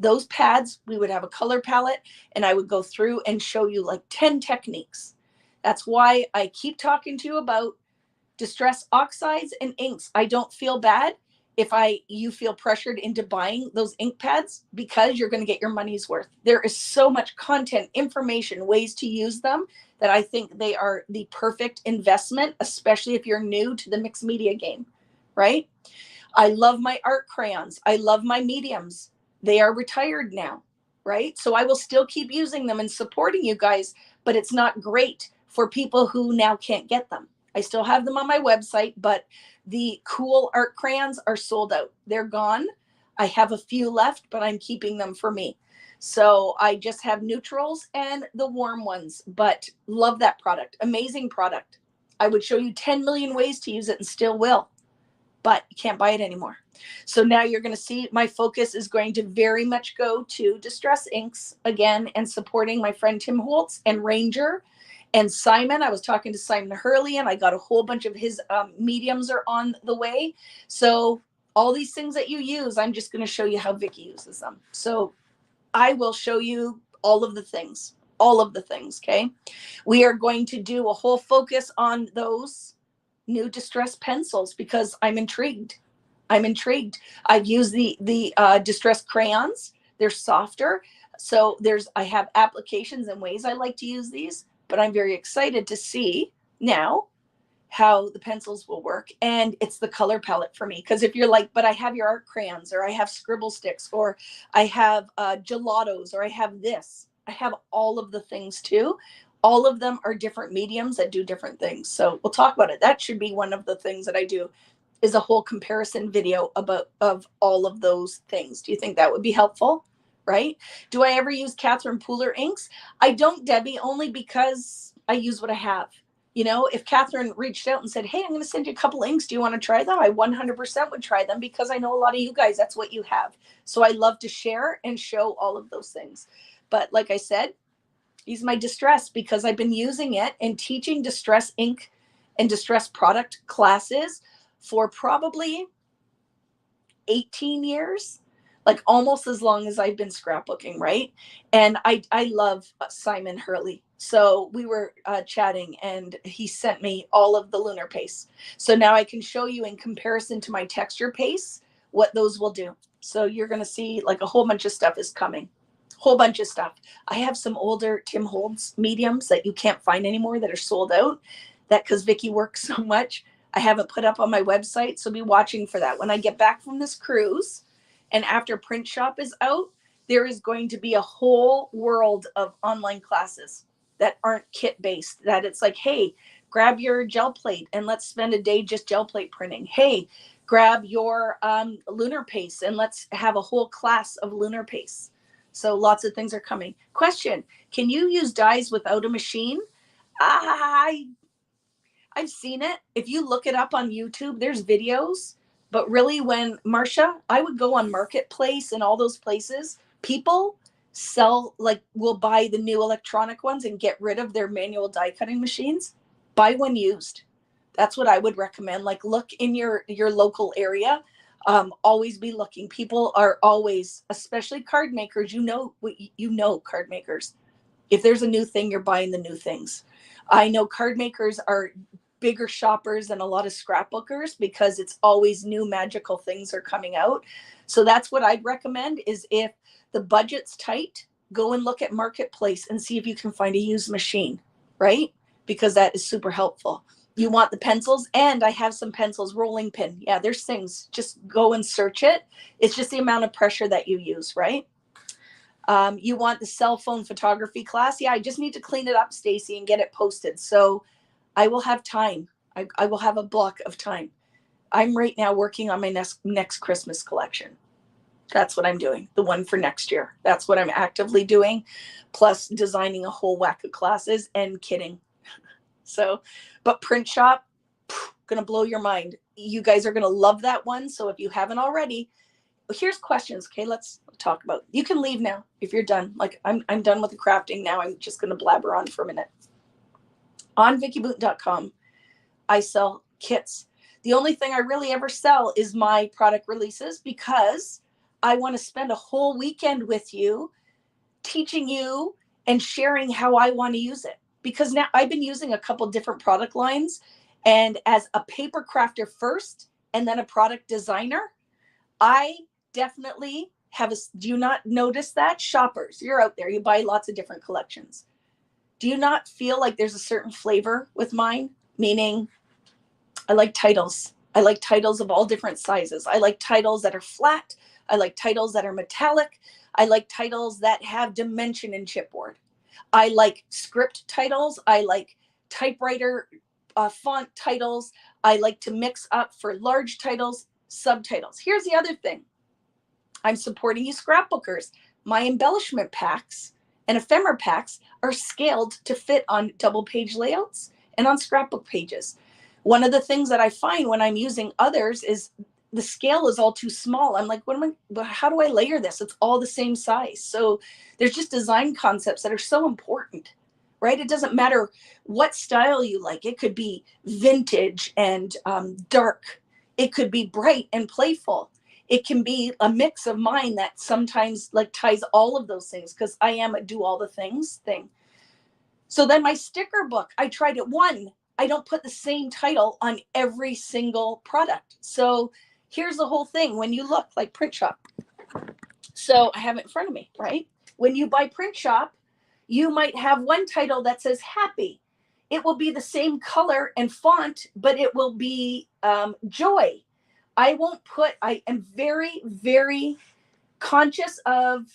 Those pads, we would have a color palette, and I would go through and show you like 10 techniques. That's why I keep talking to you about distress oxides and inks. I don't feel bad if you feel pressured into buying those ink pads, because you're going to get your money's worth. There is so much content, information, ways to use them, that I think they are the perfect investment, especially if you're new to the mixed media game, right? I love my art crayons. I love my mediums. They are retired now, right? So I will still keep using them and supporting you guys, but it's not great for people who now can't get them. I still have them on my website, but the cool art crayons are sold out. They're gone. I have a few left, but I'm keeping them for me. So I just have neutrals and the warm ones, but love that product. Amazing product. I would show you 10 million ways to use it and still will, but you can't buy it anymore. So now you're going to see my focus is going to very much go to distress inks again, and supporting my friend Tim Holtz and Ranger and Simon. I was talking to Simon Hurley, and I got a whole bunch of his mediums are on the way. So all these things that you use, I'm just going to show you how Vicki uses them. So I will show you all of the things, okay? We are going to do a whole focus on those new distress pencils because I'm intrigued. I've used the distress crayons. They're softer. So I have applications and ways I like to use these, but I'm very excited to see now how the pencils will work. And it's the color palette for me. Because if you're like, but I have your art crayons, or I have scribble sticks, or I have gelatos, or I have this, I have all of the things too. All of them are different mediums that do different things. So we'll talk about it. That should be one of the things that I do, is a whole comparison video of all of those things. Do you think that would be helpful? Right? Do I ever use Catherine Pooler inks? I don't, Debbie, only because I use what I have. You know, if Catherine reached out and said, hey, I'm going to send you a couple inks, do you want to try them? I 100% would try them, because I know a lot of you guys, that's what you have. So I love to share and show all of those things. But like I said, use my distress, because I've been using it and teaching distress ink and distress product classes for probably 18 years, like almost as long as I've been scrapbooking, right? And I love Simon Hurley. So we were chatting, and he sent me all of the lunar paste. So now I can show you in comparison to my texture paste what those will do. So you're going to see like a whole bunch of stuff is coming. Whole bunch of stuff. I have some older Tim Holtz mediums that you can't find anymore that are sold out, that because Vicki works so much, I haven't put up on my website. So be watching for that. When I get back from this cruise and after Print Shop is out, there is going to be a whole world of online classes that aren't kit based, that it's like, hey, grab your gel plate and let's spend a day just gel plate printing. Hey, grab your lunar paste and let's have a whole class of lunar paste. So lots of things are coming. Question, can you use dyes without a machine? I've seen it. If you look it up on YouTube, there's videos. But really, when Marcia, I would go on Marketplace and all those places, people sell, like, will buy the new electronic ones and get rid of their manual die cutting machines. Buy one used. That's what I would recommend. Like, look in your local area. Always be looking. People are always, especially card makers, you know card makers. If there's a new thing, you're buying the new things. I know card makers are bigger shoppers than a lot of scrapbookers, because it's always new magical things are coming out. So that's what I'd recommend, is if the budget's tight, go and look at Marketplace and see if you can find a used machine, right? Because that is super helpful. You want the pencils, and I have some pencils, rolling pin. Yeah, there's things, just go and search it. It's just the amount of pressure that you use, right? You want the cell phone photography class. Yeah, I just need to clean it up, Stacy, and get it posted. So I will have time. I will have a block of time. I'm right now working on my next Christmas collection. That's what I'm doing. The one for next year. That's what I'm actively doing, plus designing a whole whack of classes and kitting. So, but print shop, gonna blow your mind. You guys are gonna love that one. So if you haven't already, here's questions. Okay, let's talk about. You can leave now if you're done. Like I'm done with the crafting now. I'm just gonna blabber on for a minute. On vickiboot.com, I sell kits. The only thing I really ever sell is my product releases, because I want to spend a whole weekend with you teaching you and sharing how I want to use it. Because now I've been using a couple different product lines, and as a paper crafter first and then a product designer, I definitely have a, do you not notice that? Shoppers, you're out there, you buy lots of different collections. Do you not feel like there's a certain flavor with mine? Meaning, I like titles. I like titles of all different sizes. I like titles that are flat. I like titles that are metallic. I like titles that have dimension in chipboard. I like script titles. I like typewriter font titles. I like to mix up for large titles, subtitles. Here's the other thing. I'm supporting you scrapbookers. My embellishment packs and ephemera packs are scaled to fit on double page layouts and on scrapbook pages. One of the things that I find when I'm using others is the scale is all too small. I'm like, how do I layer this? It's all the same size. So there's just design concepts that are so important, right? It doesn't matter what style you like. It could be vintage and dark. It could be bright and playful. It can be a mix of mine that sometimes like ties all of those things, because I am a do all the things thing. So then my sticker book, I tried it. One, I don't put the same title on every single product. So here's the whole thing. When you look like print shop, so I have it in front of me, right? When you buy print shop, you might have one title that says happy. It will be the same color and font, but it will be joy. I won't put, I am very, very conscious of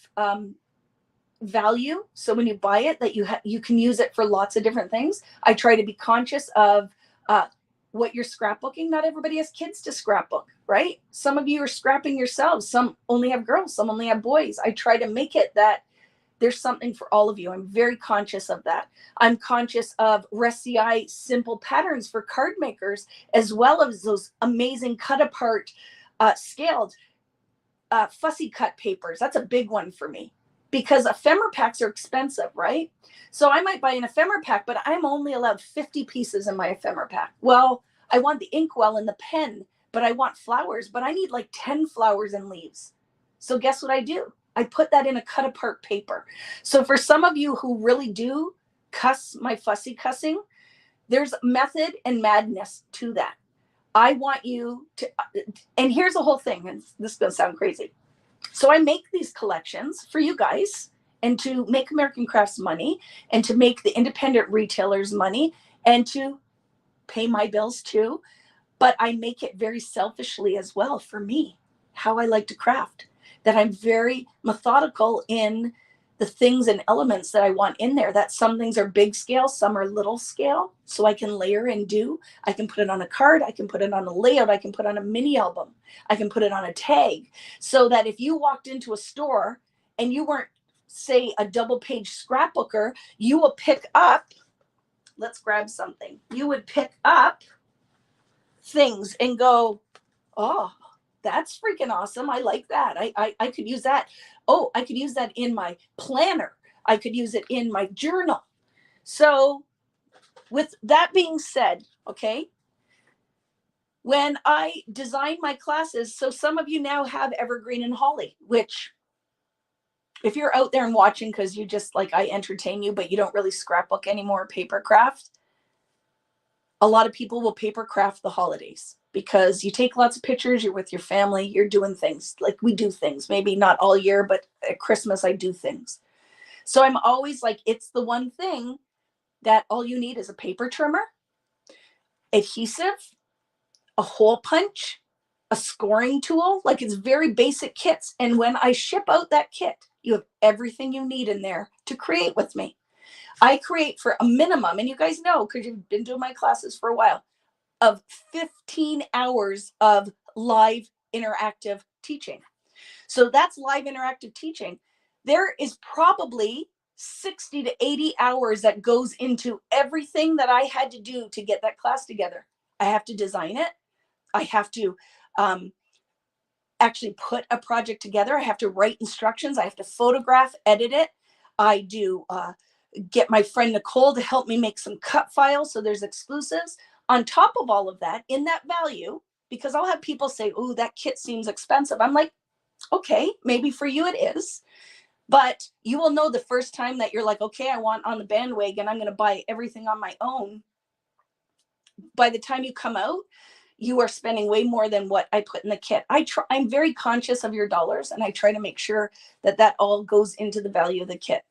value. So when you buy it, that you can use it for lots of different things. I try to be conscious of what you're scrapbooking. Not everybody has kids to scrapbook, right? Some of you are scrapping yourselves. Some only have girls, some only have boys. I try to make it that there's something for all of you. I'm very conscious of that. I'm conscious of RESCI simple patterns for card makers, as well as those amazing cut apart, scaled, fussy cut papers. That's a big one for me, because ephemera packs are expensive, right? So I might buy an ephemera pack, but I'm only allowed 50 pieces in my ephemera pack. Well, I want the inkwell and the pen, but I want flowers, but I need like 10 flowers and leaves. So guess what I do? I put that in a cut apart paper. So for some of you who really do cuss my fussy cussing, there's method and madness to that. I want you to, and here's the whole thing, and this is going to sound crazy. So I make these collections for you guys, and to make American Crafts money, and to make the independent retailers money, and to pay my bills too. But I make it very selfishly as well for me, how I like to craft, that I'm very methodical in the things and elements that I want in there. That some things are big scale, some are little scale. So I can layer and do. I can put it on a card. I can put it on a layout. I can put it on a mini album. I can put it on a tag. So that if you walked into a store and you weren't, say, a double page scrapbooker, you will pick up, let's grab something. You would pick up things and go, oh, that's freaking awesome. I like that. I could use that. Oh, I could use that in my planner. I could use it in my journal. So with that being said, okay, when I design my classes, so some of you now have Evergreen and Holly, which if you're out there and watching because you just like, I entertain you, but you don't really scrapbook anymore, paper craft, a lot of people will paper craft the holidays, because you take lots of pictures, you're with your family, you're doing things like we do things, maybe not all year, but at Christmas I do things. So I'm always like, it's the one thing that all you need is a paper trimmer, adhesive, a hole punch, a scoring tool. Like, it's very basic kits. And when I ship out that kit, you have everything you need in there to create with me. I create for a minimum, and you guys know, because you've been doing my classes for a while, of 15 hours of live interactive teaching. So that's live interactive teaching. There is probably 60 to 80 hours that goes into everything that I had to do to get that class together. I have to design it. I have to actually put a project together. I have to write instructions. I have to photograph, edit it. I do get my friend Nicole to help me make some cut files. So there's exclusives. On top of all of that, in that value, because I'll have people say, oh, that kit seems expensive. I'm like, okay, maybe for you it is. But you will know the first time that you're like, okay, I want on the bandwagon, I'm going to buy everything on my own. By the time you come out, you are spending way more than what I put in the kit. I'm very conscious of your dollars, and I try to make sure that that all goes into the value of the kit.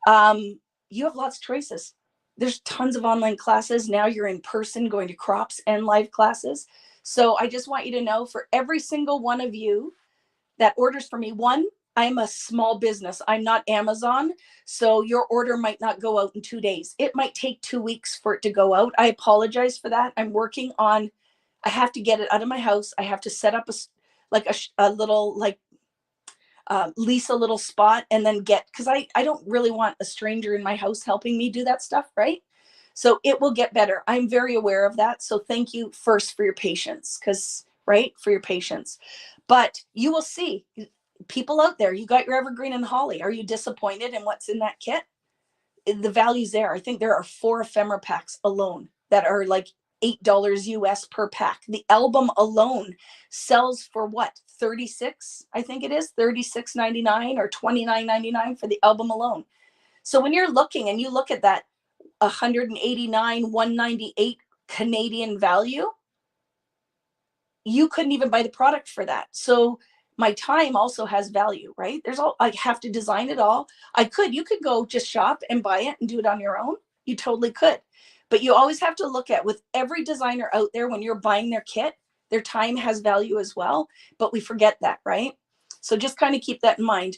You have lots of choices. There's tons of online classes. Now you're in person going to crops and live classes. So I just want you to know, for every single one of you that orders from me, one, I'm a small business. I'm not Amazon. So your order might not go out in 2 days. It might take 2 weeks for it to go out. I apologize for that. I'm working on, I have to get it out of my house. I have to set up a little, lease a little spot and then because I don't really want a stranger in my house helping me do that stuff, right? So it will get better. I'm very aware of that. So thank you first for your patience, for your patience. But you will see people out there, you got your evergreen and holly. Are you disappointed in what's in that kit? The value's there. I think there are 4 ephemera packs alone that are like $8 US per pack. The album alone sells for what? 36, I think it is, $36.99 or $29.99 for the album alone. So when you're looking and you look at that 189, 198 Canadian value, you couldn't even buy the product for that. So my time also has value, right? I have to design it all. You could go just shop and buy it and do it on your own. You totally could. But you always have to look at, with every designer out there, when you're buying their kit, their time has value as well. But we forget that, right? So just kind of keep that in mind.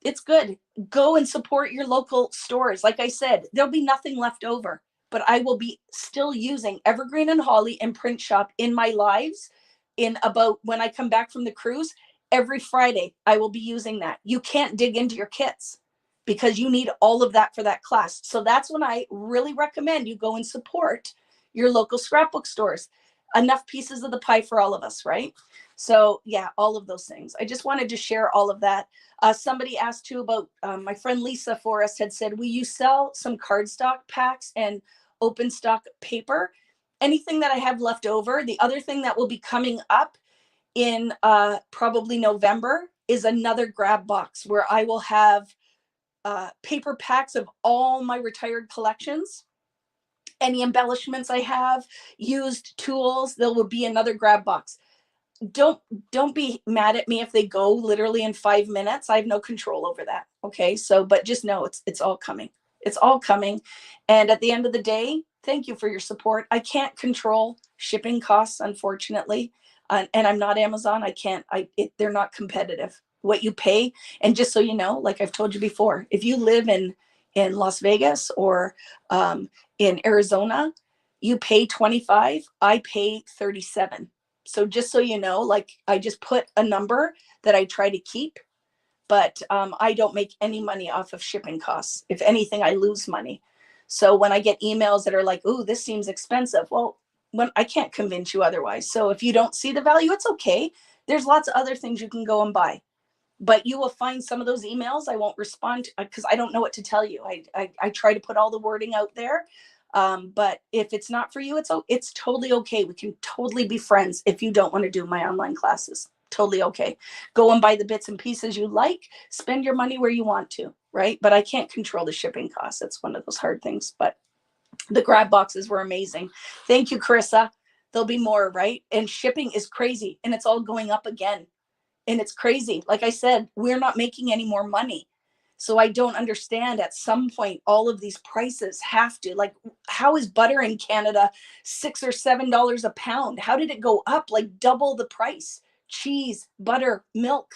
It's good. Go and support your local stores. Like I said, there'll be nothing left over, but I will be still using Evergreen and Holly and Print Shop in my lives. When I come back from the cruise, every Friday, I will be using that. You can't dig into your kits because you need all of that for that class. So that's when I really recommend you go and support your local scrapbook stores. Enough pieces of the pie for all of us, right? So yeah, all of those things. I just wanted to share all of that. Somebody asked too about, my friend Lisa Forrest had said, will you sell some cardstock packs and open stock paper? Anything that I have left over. The other thing that will be coming up in probably November is another grab box where I will have paper packs of all my retired collections. Any embellishments I have, used tools, there will be another grab box. Don't be mad at me if they go literally in 5 minutes. I have no control over that. Okay. So, but just know it's all coming. It's all coming. And at the end of the day, thank you for your support. I can't control shipping costs, unfortunately. And I'm not Amazon. They're not competitive. What you pay. And just so you know, like I've told you before, if you live in Las Vegas or in Arizona, you pay 25, I pay 37. So just so you know, like I just put a number that I try to keep, but I don't make any money off of shipping costs. If anything, I lose money. So when I get emails that are like, "Ooh, this seems expensive," well, I can't convince you otherwise. So if you don't see the value, it's okay. There's lots of other things you can go and buy. But you will find some of those emails I won't respond to because I don't know what to tell you. I try to put all the wording out there. But if it's not for you, it's totally okay. We can totally be friends if you don't want to do my online classes. Totally okay. Go and buy the bits and pieces you like. Spend your money where you want to, right? But I can't control the shipping costs. It's one of those hard things. But the grab boxes were amazing. Thank you, Carissa. There'll be more, right? And shipping is crazy, and it's all going up again. And it's crazy. Like I said, we're not making any more money. So I don't understand, at some point, all of these prices have to, like, how is butter in Canada $6 or $7 a pound? How did it go up like double the price? Cheese, butter, milk,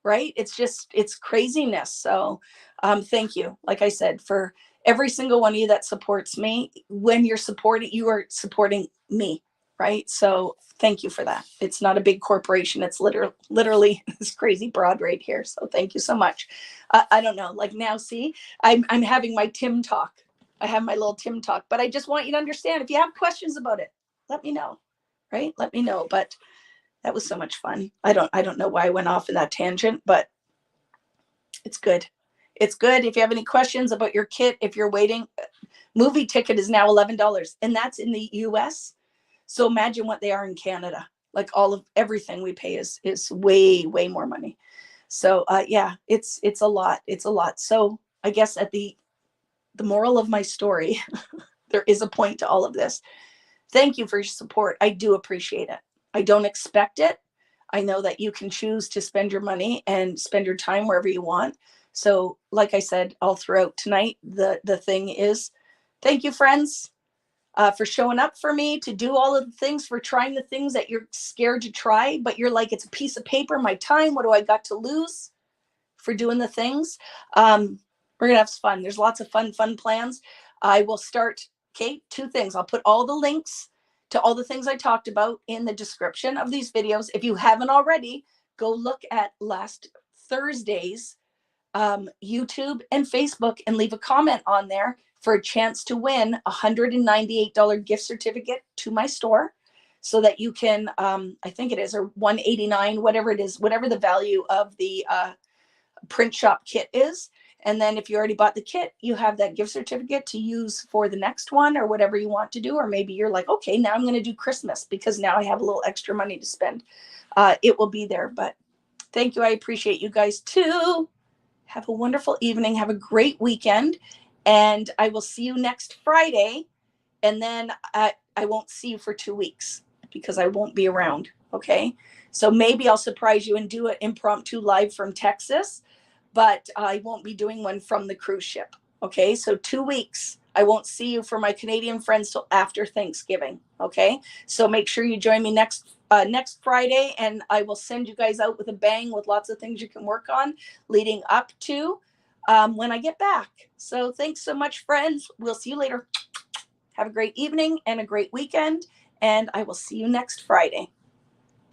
right? It's craziness. So thank you, like I said, for every single one of you that supports me. When you're supporting, you are supporting me, right? So thank you for that. It's not a big corporation. It's literally this crazy broad right here. So thank you so much. I don't know, like now, see, I'm having my Tim talk. I have my little Tim talk, but I just want you to understand, if you have questions about it, let me know, right? Let me know. But that was so much fun. I don't know why I went off in that tangent, but it's good. It's good. If you have any questions about your kit, if you're waiting, movie ticket is now $11, and that's in the US. So imagine what they are in Canada. Like all of everything we pay is way more money. So yeah, it's a lot. It's a lot. So I guess at the moral of my story, there is a point to all of this. Thank you for your support. I do appreciate it. I don't expect it. I know that you can choose to spend your money and spend your time wherever you want. So like I said, all throughout tonight, the thing is, thank you, friends, for showing up for me, to do all of the things, for trying the things that you're scared to try, but you're like, it's a piece of paper, my time, what do I got to lose, for doing the things. We're gonna have fun. There's lots of fun plans. I will start, Kate, two things. I'll put all the links to all the things I talked about in the description of these videos. If you haven't already, go look at last Thursday's YouTube and Facebook and leave a comment on there for a chance to win a $198 gift certificate to my store, so that you can, I think it is, or $189, whatever it is, whatever the value of the print shop kit is. And then if you already bought the kit, you have that gift certificate to use for the next one or whatever you want to do. Or maybe you're like, okay, now I'm going to do Christmas because now I have a little extra money to spend. It will be there. But thank you. I appreciate you guys too. Have a wonderful evening. Have a great weekend. And I will see you next Friday. And then I won't see you for 2 weeks because I won't be around. Okay. So maybe I'll surprise you and do an impromptu live from Texas, but I won't be doing one from the cruise ship. Okay. So 2 weeks. I won't see you for my Canadian friends till after Thanksgiving. Okay. So make sure you join me next Friday, and I will send you guys out with a bang with lots of things you can work on leading up to when I get back. So thanks so much, friends. We'll see you later. Have a great evening and a great weekend, and I will see you next Friday.